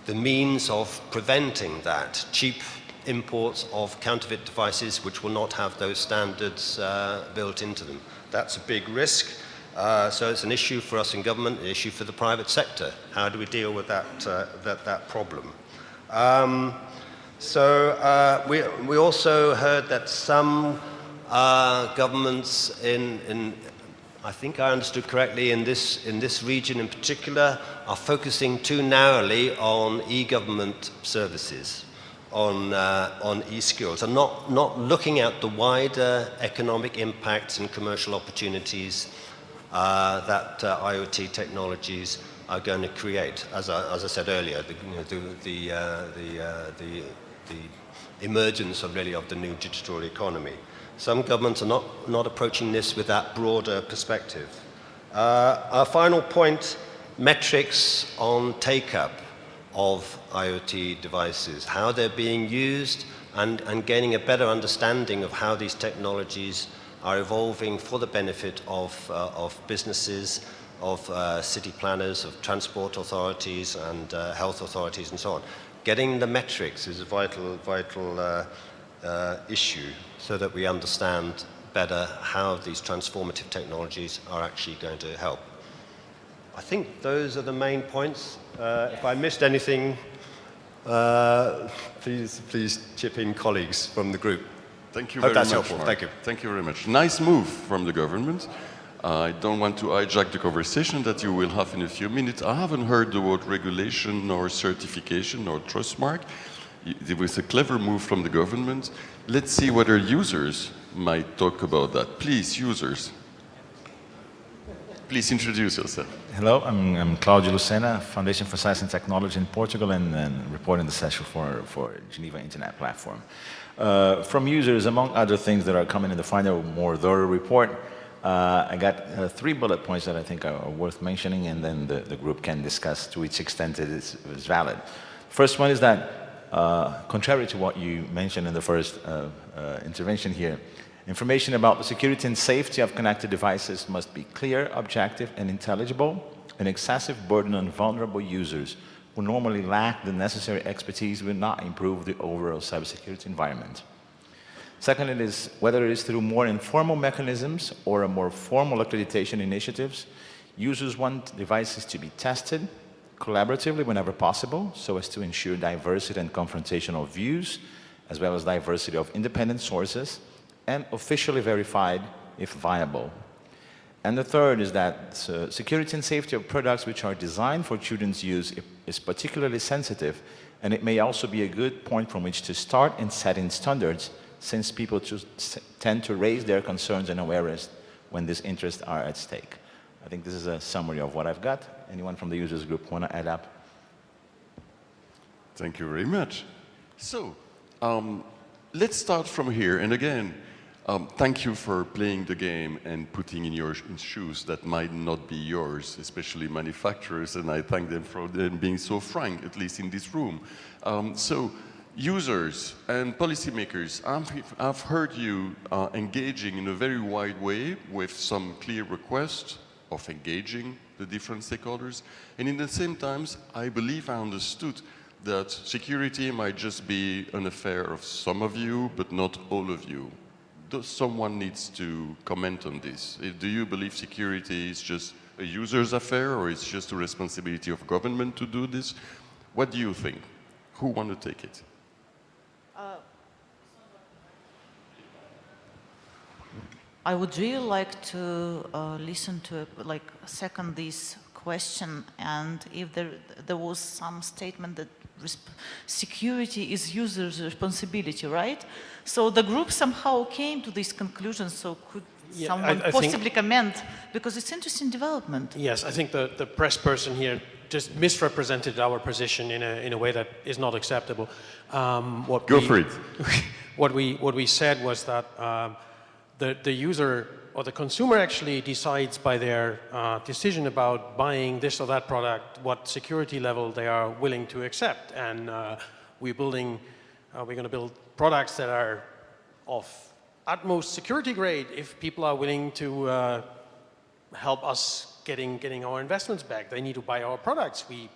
the means of preventing that. Cheap imports of counterfeit devices which will not have those standards built into them. That's a big risk. So it's an issue for us in government, an issue for the private sector. How do we deal with that problem? We also heard that some governments I think I understood correctly, in this region in particular, are focusing too narrowly on e-government services, on e-skills, and not looking at the wider economic impacts and commercial opportunities that IoT technologies are going to create. As I said earlier, the emergence of the new digital economy. Some governments are not approaching this with that broader perspective. Our final point, metrics on take-up of IoT devices, how they're being used, and gaining a better understanding of how these technologies are evolving for the benefit of businesses, of city planners, of transport authorities and health authorities and so on. Getting the metrics is a vital issue so that we understand better how these transformative technologies are actually going to help. I think those are the main points. If I missed anything, please chip in, colleagues from the group. Thank you Hope very that's much, helpful. Mark. Thank you. Thank you very much. Nice move from the government. I don't want to hijack the conversation that you will have in a few minutes. I haven't heard the word regulation nor certification nor trust mark. It was a clever move from the government. Let's see whether users might talk about that. Please, users. Please introduce yourself. Hello, I'm Claudio Lucena, Foundation for Science and Technology in Portugal, and reporting the session for Geneva Internet Platform. From users, among other things that are coming in the final, more thorough report, I got 3 bullet points that I think are worth mentioning, and then the group can discuss to which extent it is valid. First one is that, contrary to what you mentioned in the first intervention here, information about the security and safety of connected devices must be clear, objective, and intelligible. An excessive burden on vulnerable users who normally lack the necessary expertise will not improve the overall cybersecurity environment. Second, it is whether it is through more informal mechanisms or a more formal accreditation initiatives, users want devices to be tested collaboratively whenever possible, so as to ensure diversity and confrontational views, as well as diversity of independent sources, and officially verified if viable. And the third is that security and safety of products which are designed for children's use is particularly sensitive, and it may also be a good point from which to start in setting standards, since people tend to raise their concerns and awareness when these interests are at stake. I think this is a summary of what I've got. Anyone from the users group want to add up? Thank you very much. So, let's start from here. And again, thank you for playing the game and putting in your shoes that might not be yours, especially manufacturers, and I thank them for them being so frank, at least in this room. So, users and policymakers, I've heard you engaging in a very wide way with some clear requests of engaging the different stakeholders. And in the same times, I believe I understood that security might just be an affair of some of you, but not all of you. Someone needs to comment on this. Do you believe security is just a user's affair, or it's just a responsibility of government to do this? What do you think? Who wants to take it? I would really like to listen to, second this question, and if there was some statement that security is user's responsibility, right? So the group somehow came to this conclusion, so could someone I possibly comment? Because it's interesting development. Yes, I think the press person here just misrepresented our position in a way that is not acceptable. Go for it. What we said was that the user or the consumer actually decides by their decision about buying this or that product what security level they are willing to accept, and we're going to build products that are of utmost security grade if people are willing to help us getting our investments back. They need to buy our products. We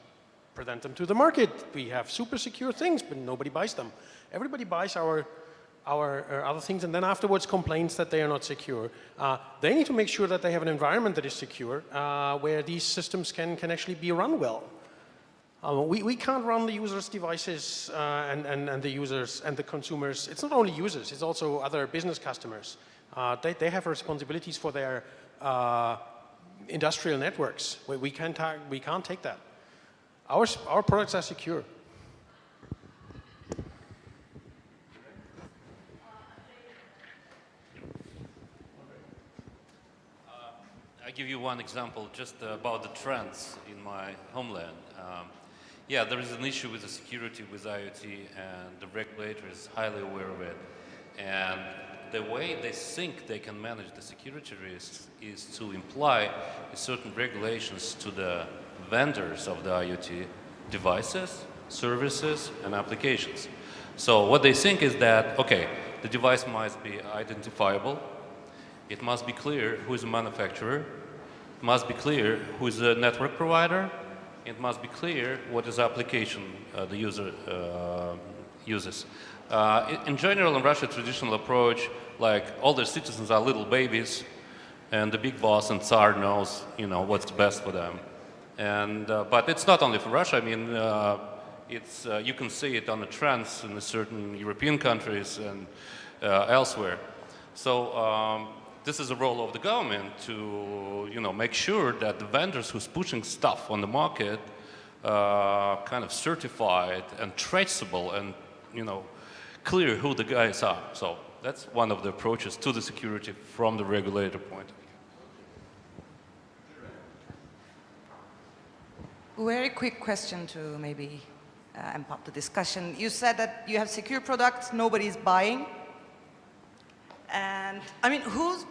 present them to the market. We have super secure things, but nobody buys them. Everybody buys our other things, and then afterwards complains that they are not secure. They need to make sure that they have an environment that is secure, where these systems can actually be run well. We can't run the users' devices and the users and the consumers. It's not only users, it's also other business customers. They have responsibilities for their industrial networks. We can't take that. Our products are secure. I'll give you one example just about the trends in my homeland. Yeah, there is an issue with the security with IoT, and the regulator is highly aware of it. And the way they think they can manage the security risks is to imply certain regulations to the vendors of the IoT devices, services, and applications. So what they think is that, okay, the device must be identifiable. It must be clear who is the manufacturer. It must be clear who is the network provider. It must be clear what is the application the user uses. In general, in Russia, traditional approach, like all the citizens are little babies, and the big boss and Tsar knows, what's best for them. And but it's not only for Russia. I mean, it's you can see it on the trends in certain European countries and elsewhere. So this is a role of the government to, make sure that the vendors who's pushing stuff on the market kind of certified and traceable and, clear who the guys are. So that's one of the approaches to the security from the regulator point of view. Very quick question to maybe amp up the discussion. You said that you have secure products nobody's buying. And I mean, whose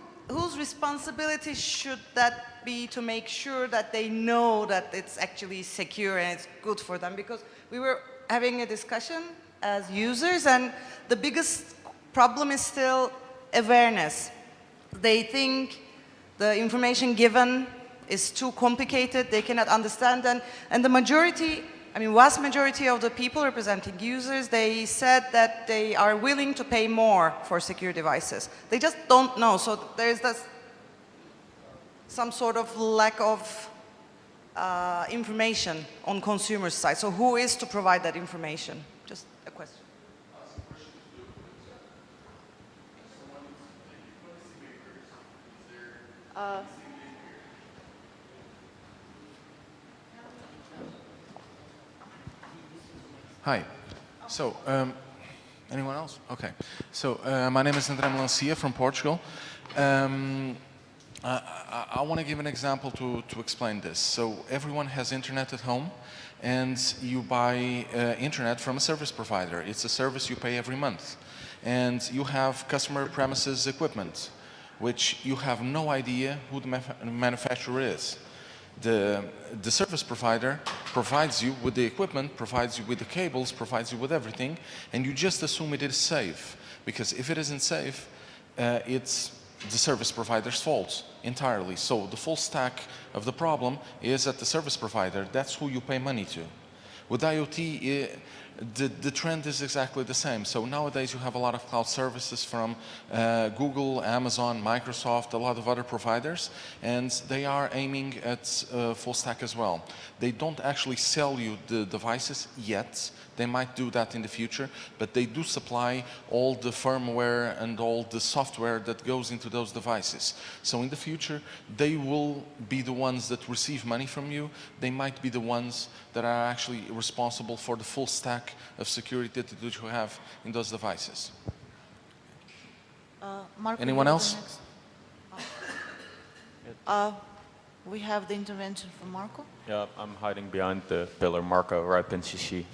responsibility should that be to make sure that they know that it's actually secure and it's good for them? Because we were having a discussion as users, and the biggest problem is still awareness. They think the information given is too complicated, they cannot understand, and the majority, vast majority of the people representing users, they said that they are willing to pay more for secure devices. They just don't know, so there's some sort of lack of information on consumer side. So who is to provide that information? Just a question. Hi. So, anyone else? Okay. So, my name is André Melancia from Portugal. I want to give an example to explain this. So, everyone has internet at home, and you buy internet from a service provider. It's a service you pay every month. And you have customer premises equipment, which you have no idea who the manufacturer is. The service provider provides you with the equipment, provides you with the cables, provides you with everything, and you just assume it is safe. Because if it isn't safe, it's the service provider's fault entirely. So the full stack of the problem is at the service provider. That's who you pay money to. With IoT, the trend is exactly the same. So nowadays you have a lot of cloud services from Google, Amazon, Microsoft, a lot of other providers, and they are aiming at full stack as well. They don't actually sell you the devices yet. they might do that in the future, but they do supply all the firmware and all the software that goes into those devices. So in the future, they will be the ones that receive money from you. They might be the ones that are actually responsible for the full stack of security that you have in those devices. Marco, Anyone you were else? the next. We have the intervention from Marco. Yeah, I'm hiding behind the pillar Marco, RIPE NCC.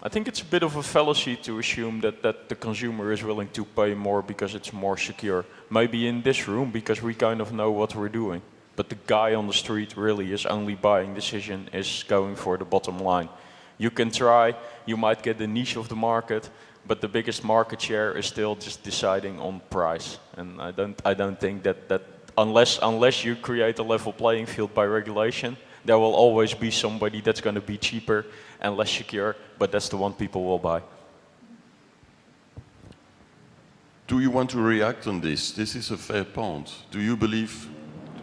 I think it's a bit of a fallacy to assume that the consumer is willing to pay more because it's more secure. Maybe in this room because we kind of know what we're doing. But the guy on the street really is only buying decision, is going for the bottom line. You can try, you might get the niche of the market, but the biggest market share is still just deciding on price. And I don't think that unless you create a level playing field by regulation, there will always be somebody that's going to be cheaper and less secure, but that's the one people will buy. Do you want to react on this? This is a fair point. Do you believe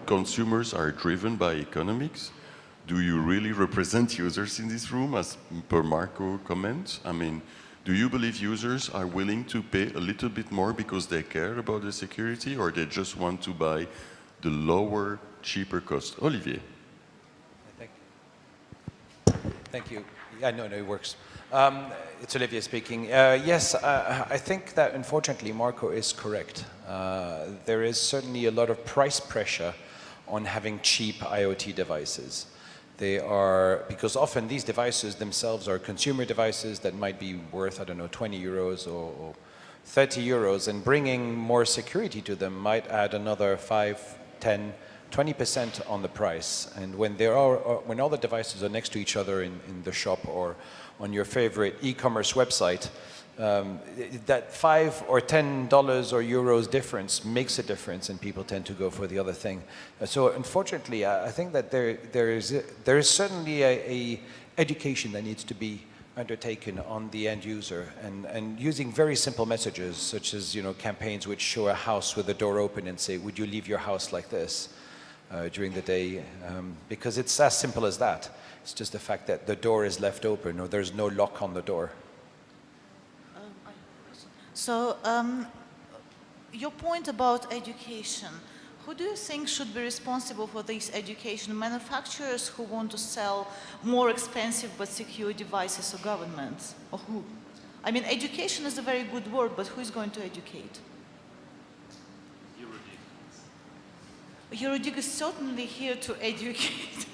consumers are driven by economics? Do you really represent users in this room, as per Marco comments? I mean, do you believe users are willing to pay a little bit more because they care about the security, or they just want to buy the lower, cheaper cost? Olivier. Thank you. Yeah, no, it works. It's Olivier speaking. Yes, I think that unfortunately Marco is correct. There is certainly a lot of price pressure on having cheap IoT devices. They are, because often these devices themselves are consumer devices that might be worth, I don't know, 20 euros or 30 euros, and bringing more security to them might add another 5, 10, 20% on the price. And when when all the devices are next to each other in the shop or on your favorite e-commerce website, that $5 or $10 or euros difference makes a difference, and people tend to go for the other thing. So unfortunately, I think that there is certainly a education that needs to be undertaken on the end user, and using very simple messages such as campaigns which show a house with the door open and say, would you leave your house like this during the day, because it's as simple as that. It's just the fact that the door is left open or there's no lock on the door. So, your point about education, who do you think should be responsible for this education? Manufacturers who want to sell more expensive but secure devices, or governments? Or who? I mean, education is a very good word, but who is going to educate? EuroDiG is certainly here to educate.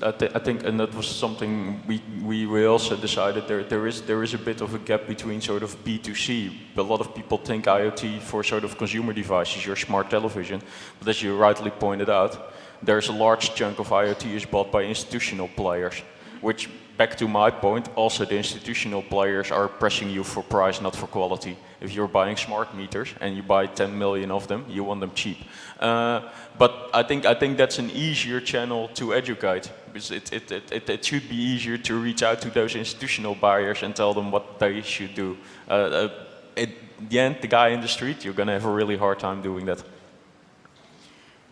I think, and that was something we also decided, there is a bit of a gap between sort of B2C. A lot of people think IoT for sort of consumer devices, your smart television, but as you rightly pointed out, there's a large chunk of IoT is bought by institutional players, which, back to my point, also the institutional players are pressing you for price, not for quality. If you're buying smart meters and you buy 10 million of them, you want them cheap. But I think that's an easier channel to educate, because it should be easier to reach out to those institutional buyers and tell them what they should do. At the end, the guy in the street, you're going to have a really hard time doing that.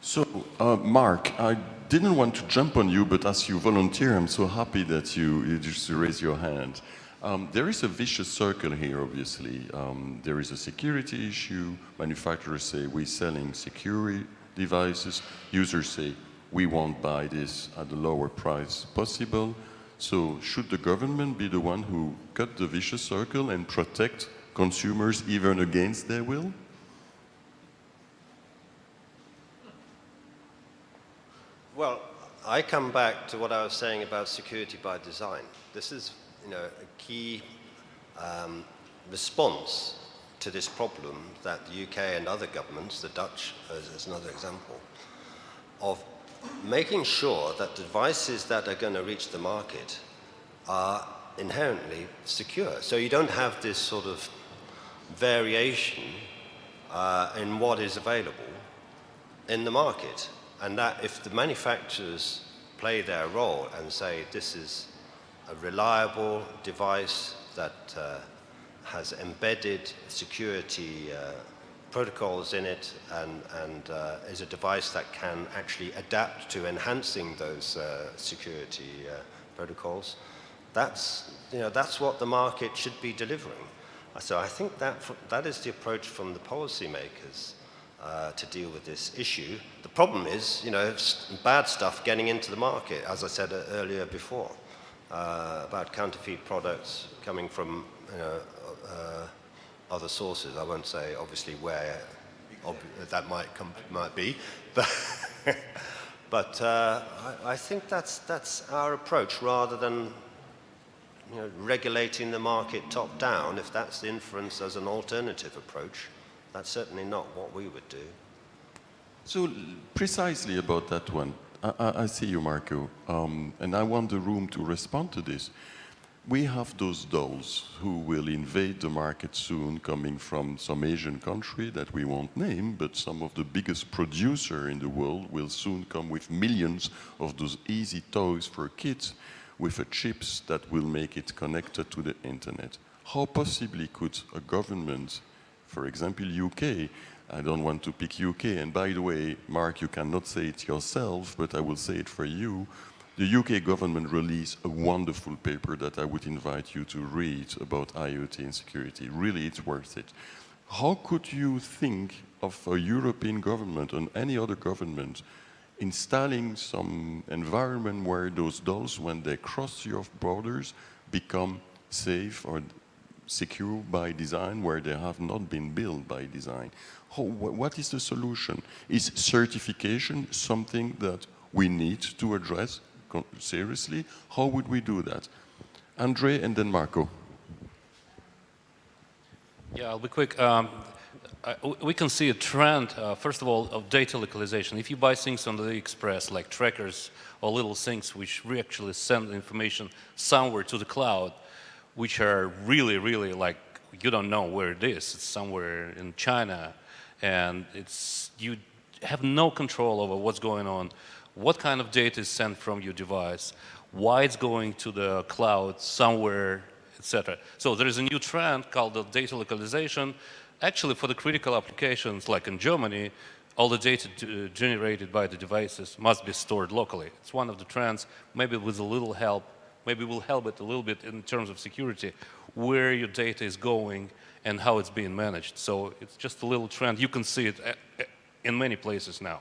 So, Mark, I didn't want to jump on you, but as you volunteer, I'm so happy that you just raised your hand. There is a vicious circle here, obviously. There is a security issue. Manufacturers say, we're selling security devices. Users say, we won't buy this at the lower price possible. So should the government be the one who cut the vicious circle and protect consumers even against their will? Well, I come back to what I was saying about security by design. This is, a key response to this problem that the UK and other governments, the Dutch as another example, of making sure that the devices that are going to reach the market are inherently secure. So you don't have this sort of variation in what is available in the market. And that if the manufacturers play their role and say this is a reliable device that has embedded security protocols in it and is a device that can actually adapt to enhancing those security protocols. That's, that's what the market should be delivering. So I think that is the approach from the policymakers to deal with this issue. The problem is, bad stuff getting into the market, as I said earlier before, about counterfeit products coming from other sources. I won't say obviously where that might be, but I think that's our approach rather than regulating the market top down. If that's the inference as an alternative approach, that's certainly not what we would do. So precisely about that one, I see you, Marco, and I want the room to respond to this. We have those dolls who will invade the market soon, coming from some Asian country that we won't name, but some of the biggest producer in the world will soon come with millions of those easy toys for kids with chips that will make it connected to the internet. How possibly could a government, for example, UK, I don't want to pick UK, and by the way, Mark, you cannot say it yourself, but I will say it for you. The UK government released a wonderful paper that I would invite you to read about IoT and security. Really, it's worth it. How could you think of a European government or any other government installing some environment where those dolls, when they cross your borders, become safe or secure by design, where they have not been built by design? What is the solution? Is certification something that we need to address seriously? How would we do that? Andre and then Marco. Yeah, I'll be quick. We can see a trend, first of all, of data localization. If you buy things on the Express, like trackers or little things which actually send information somewhere to the cloud, which are really, really like, you don't know where it is. It's somewhere in China, and you have no control over what's going on, what kind of data is sent from your device, why it's going to the cloud somewhere, etc. So there is a new trend called the data localization. Actually, for the critical applications, like in Germany, all the data generated by the devices must be stored locally. It's one of the trends, maybe with a little help, maybe we'll help it a little bit in terms of security, where your data is going and how it's being managed. So it's just a little trend. You can see it in many places now.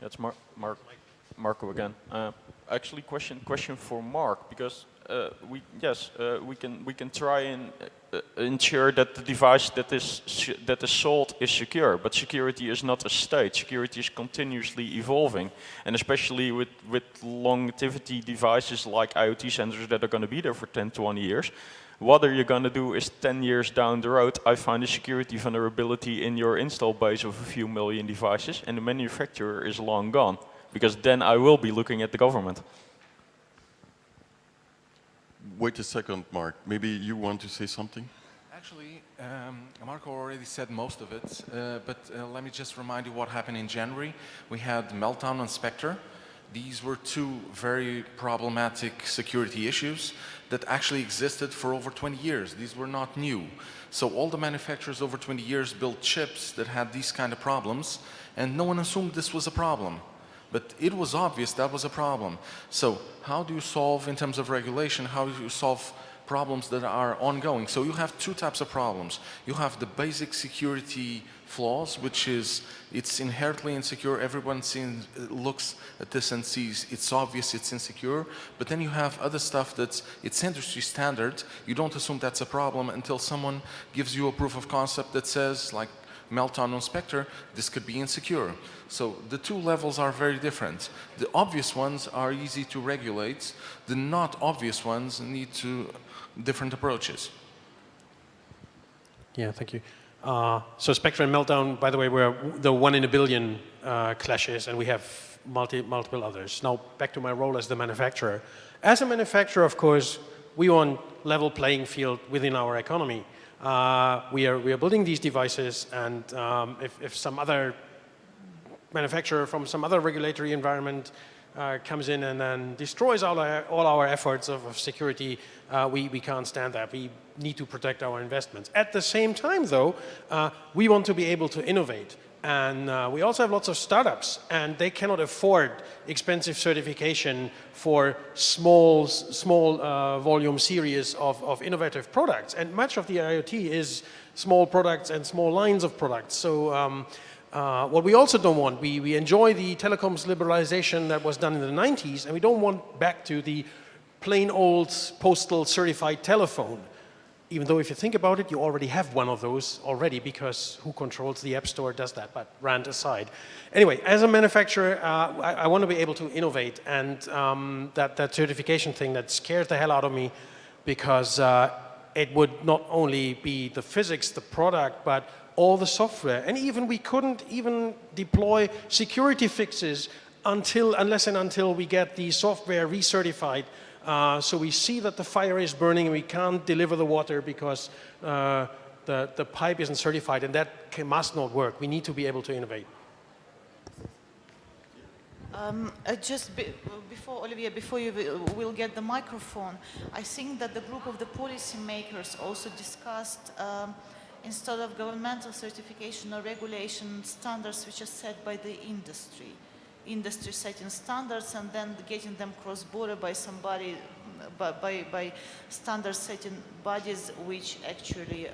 Yeah, it's Marco again. Actually, question for Mark, because we can try and ensure that the device that is sold is secure, but security is not a state. Security is continuously evolving, and especially with longevity devices like IoT sensors that are going to be there for 10, 20 years. What are you going to do is 10 years down the road, I find a security vulnerability in your install base of a few million devices, and the manufacturer is long gone, because then I will be looking at the government. Wait a second, Mark. Maybe you want to say something? Actually, Marco already said most of it, but let me just remind you what happened in January. We had Meltdown and Spectre. These were two very problematic security issues that actually existed for over 20 years. These were not new. So all the manufacturers over 20 years built chips that had these kind of problems, and no one assumed this was a problem. But it was obvious that was a problem. So how do you solve, in terms of regulation, how do you solve problems that are ongoing? So you have two types of problems. You have the basic security flaws, which is it's inherently insecure. Everyone looks at this and sees it's obvious it's insecure. But then you have other stuff it's industry standard. You don't assume that's a problem until someone gives you a proof of concept that says, like Meltdown on Spectre, this could be insecure. So the two levels are very different. The obvious ones are easy to regulate. The not obvious ones need different approaches. Yeah, thank you. So Spectre and Meltdown, by the way, were the 1 in a billion clashes, and we have multiple others. Now, back to my role as the manufacturer. As a manufacturer, of course, we want level playing field within our economy. We are building these devices, and if some other manufacturer from some other regulatory environment comes in and then destroys all our efforts of security, we can't stand that. We need to protect our investments. At the same time, though, we want to be able to innovate. And we also have lots of startups, and they cannot afford expensive certification for small volume series of innovative products. And much of the IoT is small products and small lines of products. So what we also don't want, we enjoy the telecoms liberalization that was done in the 90s, and we don't want back to the plain old postal certified telephone. Even though if you think about it, you already have one of those already, because who controls the App Store does that, but rant aside. Anyway, as a manufacturer, I want to be able to innovate, and that certification thing, that scares the hell out of me, because it would not only be the physics, the product, but all the software. And even we couldn't even deploy security fixes unless and until we get the software recertified. So we see that the fire is burning and we can't deliver the water because the pipe isn't certified, and that must not work. We need to be able to innovate. Before, Olivier, before you will get the microphone, I think that the group of the policymakers also discussed instead of governmental certification or regulation, standards which are set by the industry setting standards and then getting them cross-border by somebody, by standard setting bodies which actually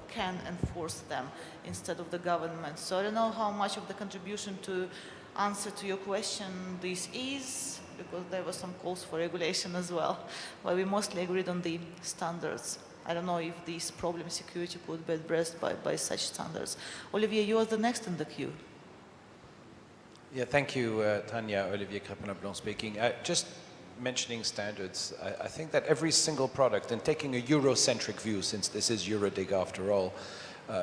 can enforce them instead of the government. So I don't know how much of the contribution to answer to your question this is, because there were some calls for regulation as well, but we mostly agreed on the standards. I don't know if this problem security could be addressed by such standards. Olivier, you are the next in the queue. Yeah, thank you, Tanya. Olivier Crepin-Blanc speaking. Just mentioning standards, I think that every single product, and taking a Eurocentric view, since this is EuroDiG after all,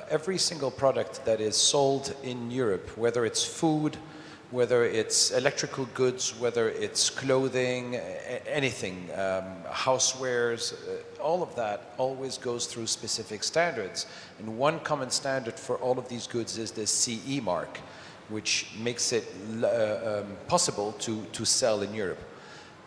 every single product that is sold in Europe, whether it's food, whether it's electrical goods, whether it's clothing, anything, housewares, all of that always goes through specific standards. And one common standard for all of these goods is the CE mark, which makes it possible to sell in Europe.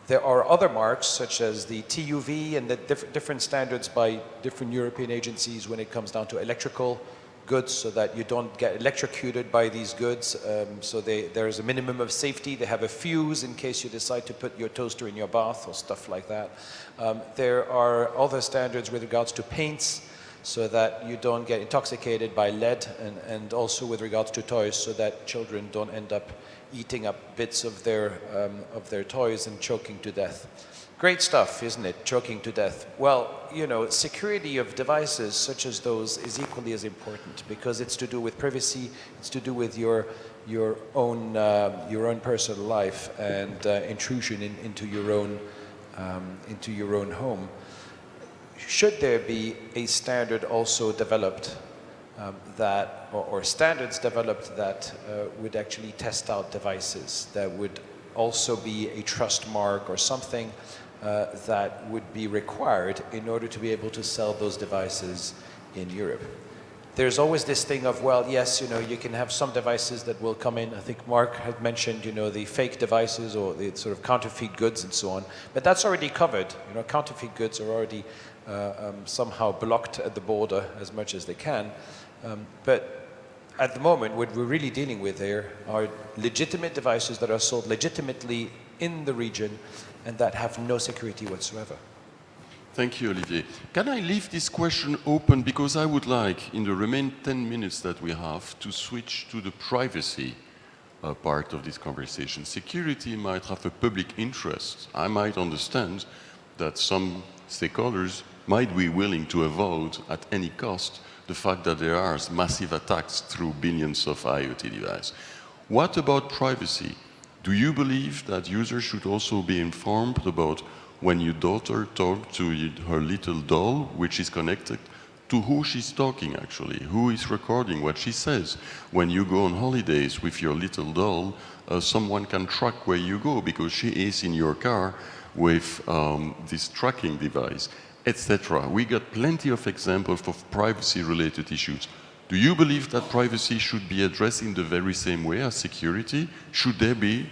There are other marks, such as the TUV and the different standards by different European agencies when it comes down to electrical goods, so that you don't get electrocuted by these goods. So there's a minimum of safety. They have a fuse in case you decide to put your toaster in your bath or stuff like that. There are other standards with regards to paints, so that you don't get intoxicated by lead, and also with regards to toys, so that children don't end up eating up bits of their toys and choking to death. Great stuff, isn't it? Choking to death. Well, you know, security of devices such as those is equally as important, because it's to do with privacy, it's to do with your own personal life and intrusion into your own home. Should there be a standard also developed or standards developed that would actually test out devices, that would also be a trust mark or something that would be required in order to be able to sell those devices in Europe? There's always this thing of, well, yes, you know, you can have some devices that will come in. I think Mark had mentioned, you know, the fake devices or the sort of counterfeit goods and so on. But that's already covered. You know, counterfeit goods are already somehow blocked at the border as much as they can. But at the moment, what we're really dealing with here are legitimate devices that are sold legitimately in the region and that have no security whatsoever. Thank you, Olivier. Can I leave this question open, because I would like, in the remaining 10 minutes that we have, to switch to the privacy part of this conversation. Security might have a public interest. I might understand that some stakeholders might be willing to avoid at any cost the fact that there are massive attacks through billions of IoT devices. What about privacy? Do you believe that users should also be informed about when your daughter talks to her little doll, which is connected, to who she's talking actually, who is recording what she says? When you go on holidays with your little doll, someone can track where you go because she is in your car with this tracking device, etc. We got plenty of examples of privacy-related issues. Do you believe that privacy should be addressed in the very same way as security? Should there be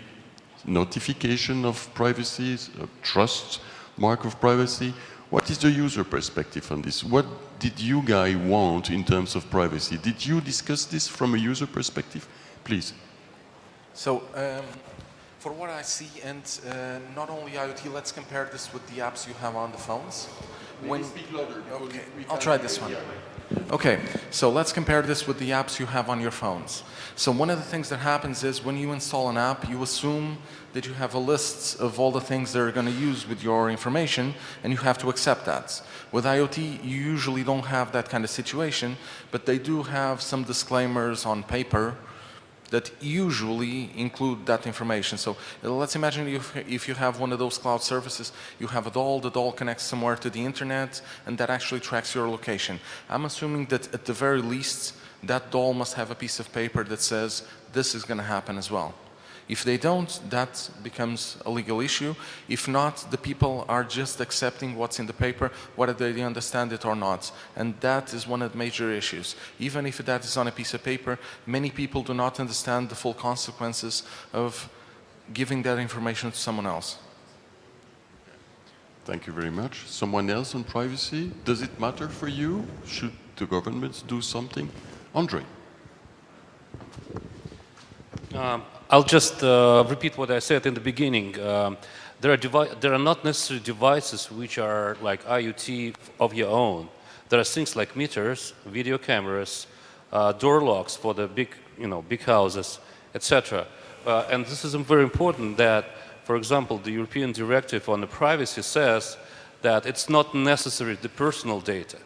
notification of privacy, trust mark of privacy? What is the user perspective on this? What did you guys want in terms of privacy? Did you discuss this from a user perspective? Please. So, for what I see, and not only IoT, let's compare this with the apps you have on the phones. Maybe speak louder. Okay, I'll try this one. Okay, so let's compare this with the apps you have on your phones. So one of the things that happens is when you install an app, you assume that you have a list of all the things they're going to use with your information, and you have to accept that. With IoT, you usually don't have that kind of situation, but they do have some disclaimers on paper that usually include that information. So let's imagine if you have one of those cloud services, you have a doll, the doll connects somewhere to the internet, and that actually tracks your location. I'm assuming that at the very least, that doll must have a piece of paper that says this is going to happen as well. If they don't, that becomes a legal issue. If not, the people are just accepting what's in the paper, whether they understand it or not. And that is one of the major issues. Even if that is on a piece of paper, many people do not understand the full consequences of giving that information to someone else. Thank you very much. Someone else on privacy? Does it matter for you? Should the governments do something? Andre. I'll just repeat what I said in the beginning. There are not necessarily devices which are like IoT of your own. There are things like meters, video cameras, door locks for the big houses, etc. And this is very important that, for example, the European Directive on the privacy says that it's not necessarily the personal data.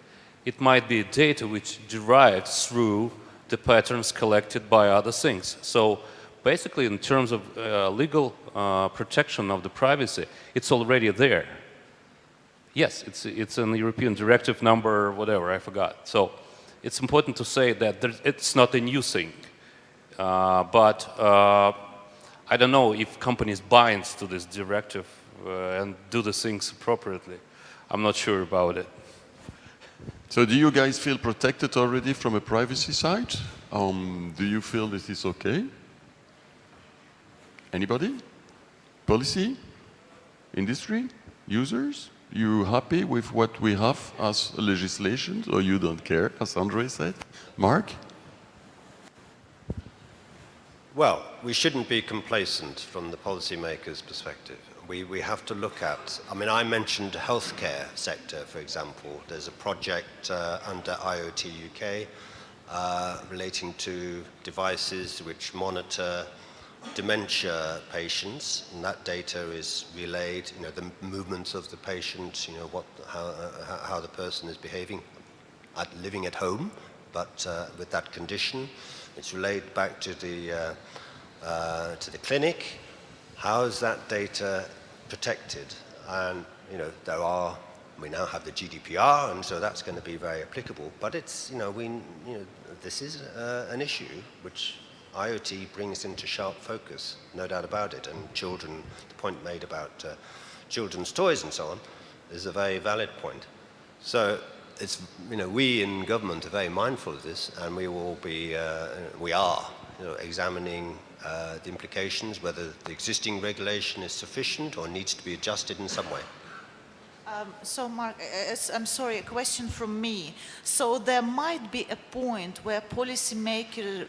It might be data which derives through the patterns collected by other things. So basically, in terms of legal protection of the privacy, it's already there. Yes, it's in the European Directive number, whatever, I forgot. So it's important to say that it's not a new thing. But I don't know if companies bind to this directive and do the things appropriately. I'm not sure about it. So do you guys feel protected already from a privacy side? Do you feel this is okay? Anybody? Policy? Industry? Users? You happy with what we have as legislation, or you don't care, as Andre said? Mark? Well, we shouldn't be complacent from the policymakers' perspective. We have to look at, I mean, I mentioned healthcare sector, for example. There's a project under IoT UK relating to devices which monitor dementia patients, and that data is relayed, the movements of the patient, how the person is behaving, living at home, but with that condition. It's relayed back to the clinic. How is that data protected? And we now have the GDPR, and so that's going to be very applicable. But it's this is an issue which IoT brings into sharp focus, no doubt about it. And children, the point made about children's toys and so on, is a very valid point. So it's we in government are very mindful of this, and we will be we are examining the implications, whether the existing regulation is sufficient or needs to be adjusted in some way. So, Mark, I'm sorry, a question from me. So there might be a point where policymakers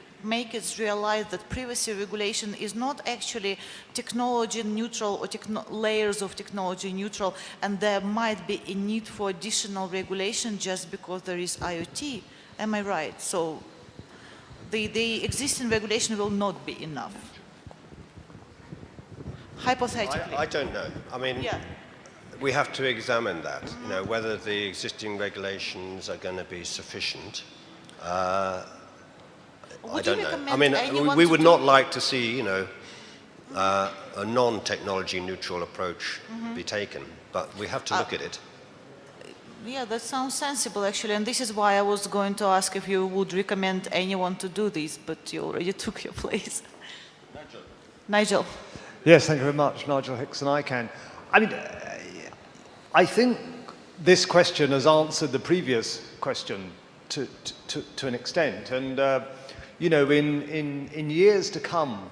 realize that privacy regulation is not actually technology neutral or layers of technology neutral, and there might be a need for additional regulation just because there is IoT. Am I right? So the existing regulation will not be enough. Hypothetically. I don't know. I mean, yeah. We have to examine that, whether the existing regulations are going to be sufficient. I don't know. I mean, we would not like to see, a non-technology neutral approach be taken, but we have to look at it. Yeah, that sounds sensible, actually, and this is why I was going to ask if you would recommend anyone to do this, but you already took your place. Nigel. Yes, thank you very much. Nigel Hickson, ICANN. I mean, I think this question has answered the previous question to an extent. And, in years to come,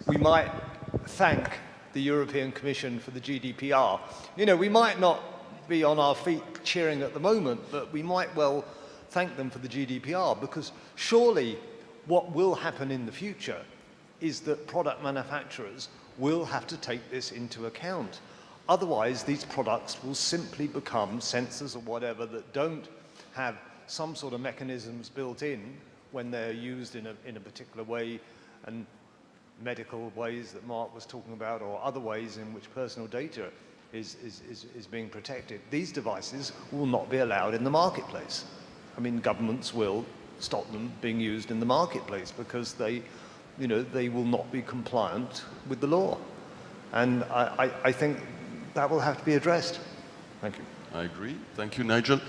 we might thank the European Commission for the GDPR. We might not be on our feet cheering at the moment, but we might well thank them for the GDPR, because surely what will happen in the future is that product manufacturers will have to take this into account. Otherwise, these products will simply become sensors or whatever that don't have some sort of mechanisms built in when they're used in a particular way, and medical ways that Mark was talking about, or other ways in which personal data is being protected. These devices will not be allowed in the marketplace. I mean, governments will stop them being used in the marketplace because they will not be compliant with the law. And I think that will have to be addressed. Thank you. I agree. Thank you, Nigel.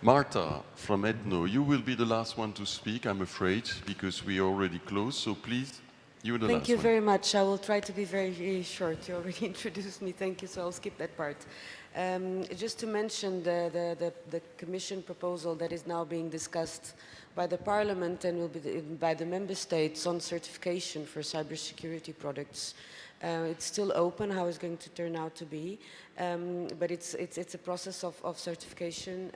Marta from Edno, you will be the last one to speak, I'm afraid, because we are already close. So please, you're the last one. Thank you very much. I will try to be very short. You already introduced me. Thank you. So I'll skip that part. Just to mention the Commission proposal that is now being discussed by the Parliament and will be by the Member States on certification for cybersecurity products. It's still open how it's going to turn out to be, but it's a process of certification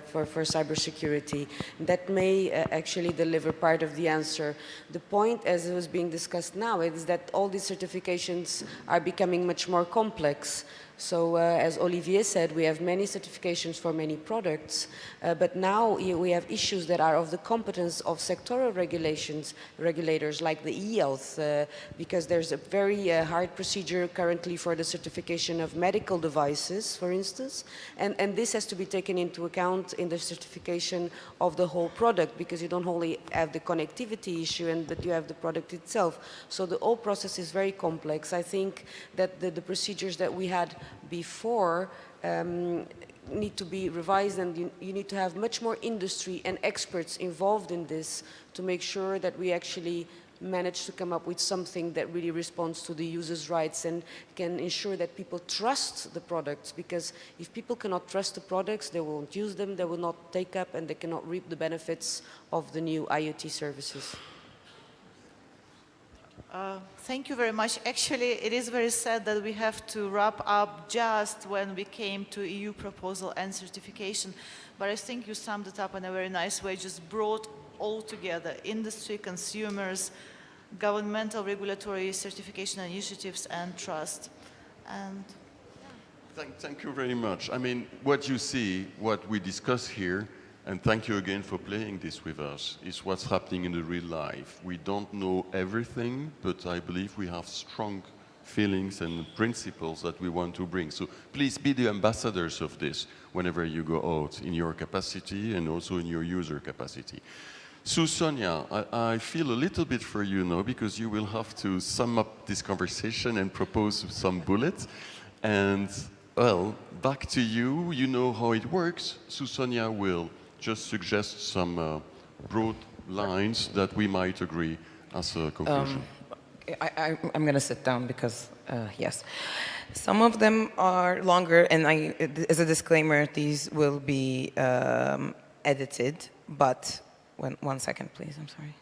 for cybersecurity that may actually deliver part of the answer. The point, as it was being discussed now, is that all these certifications are becoming much more complex. So as Olivier said, we have many certifications for many products, but now we have issues that are of the competence of sectoral regulators like the Iot, because there's a very hard procedure currently for the certification of medical devices, for instance, and this has to be taken into account in the certification of the whole product, because you don't only have the connectivity issue, but you have the product itself. So the whole process is very complex. I think that the procedures that we had before need to be revised, and you need to have much more industry and experts involved in this to make sure that we actually manage to come up with something that really responds to the user's rights and can ensure that people trust the products, because if people cannot trust the products, they won't use them, they will not take up, and they cannot reap the benefits of the new IoT services. Thank you very much. Actually, it is very sad that we have to wrap up just when we came to EU proposal and certification, but I think you summed it up in a very nice way, just brought all together: industry, consumers, governmental regulatory certification initiatives, and trust. And Thank you very much. I mean, what you see, what we discuss here, and thank you again for playing this with us, is what's happening in the real life. We don't know everything, but I believe we have strong feelings and principles that we want to bring. So please be the ambassadors of this whenever you go out in your capacity and also in your user capacity. So Sonia, I feel a little bit for you now, because you will have to sum up this conversation and propose some bullets. And well, back to you. You know how it works. So Sonia will just suggest some broad lines that we might agree as a conclusion. I'm going to sit down because, yes. Some of them are longer, and as a disclaimer, these will be edited, but one second, please, I'm sorry.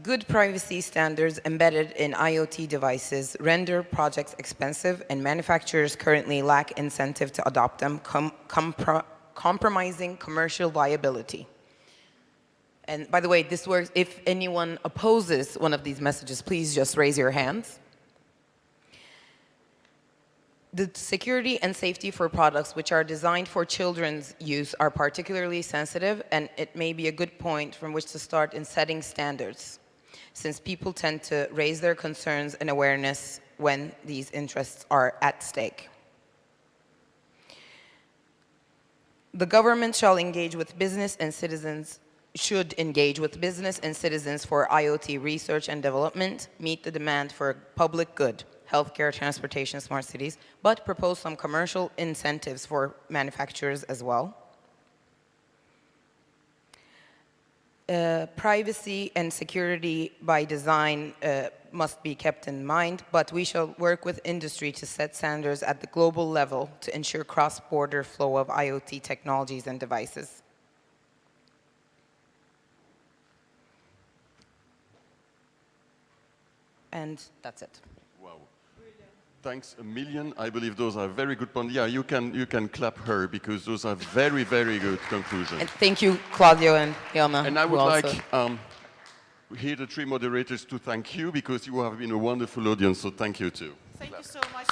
Good privacy standards embedded in IoT devices render projects expensive, and manufacturers currently lack incentive to adopt them, compromising commercial viability. And by the way, this works. If anyone opposes one of these messages, please just raise your hands. The security and safety for products which are designed for children's use are particularly sensitive, and it may be a good point from which to start in setting standards, since people tend to raise their concerns and awareness when these interests are at stake. The government shall engage with business and citizens, should engage with business and citizens for IoT research and development, meet the demand for public good, healthcare, transportation, smart cities, but propose some commercial incentives for manufacturers as well. Privacy and security by design must be kept in mind, but we shall work with industry to set standards at the global level to ensure cross-border flow of IoT technologies and devices. and that's it. Wow. Thanks a million. I believe those are very good points. Yeah, you can clap her because those are very, very good conclusions. And thank you, Claudio and Jelma. And I who would also- like here the three moderators to thank you because you have been a wonderful audience, so thank you too. Thank you so much.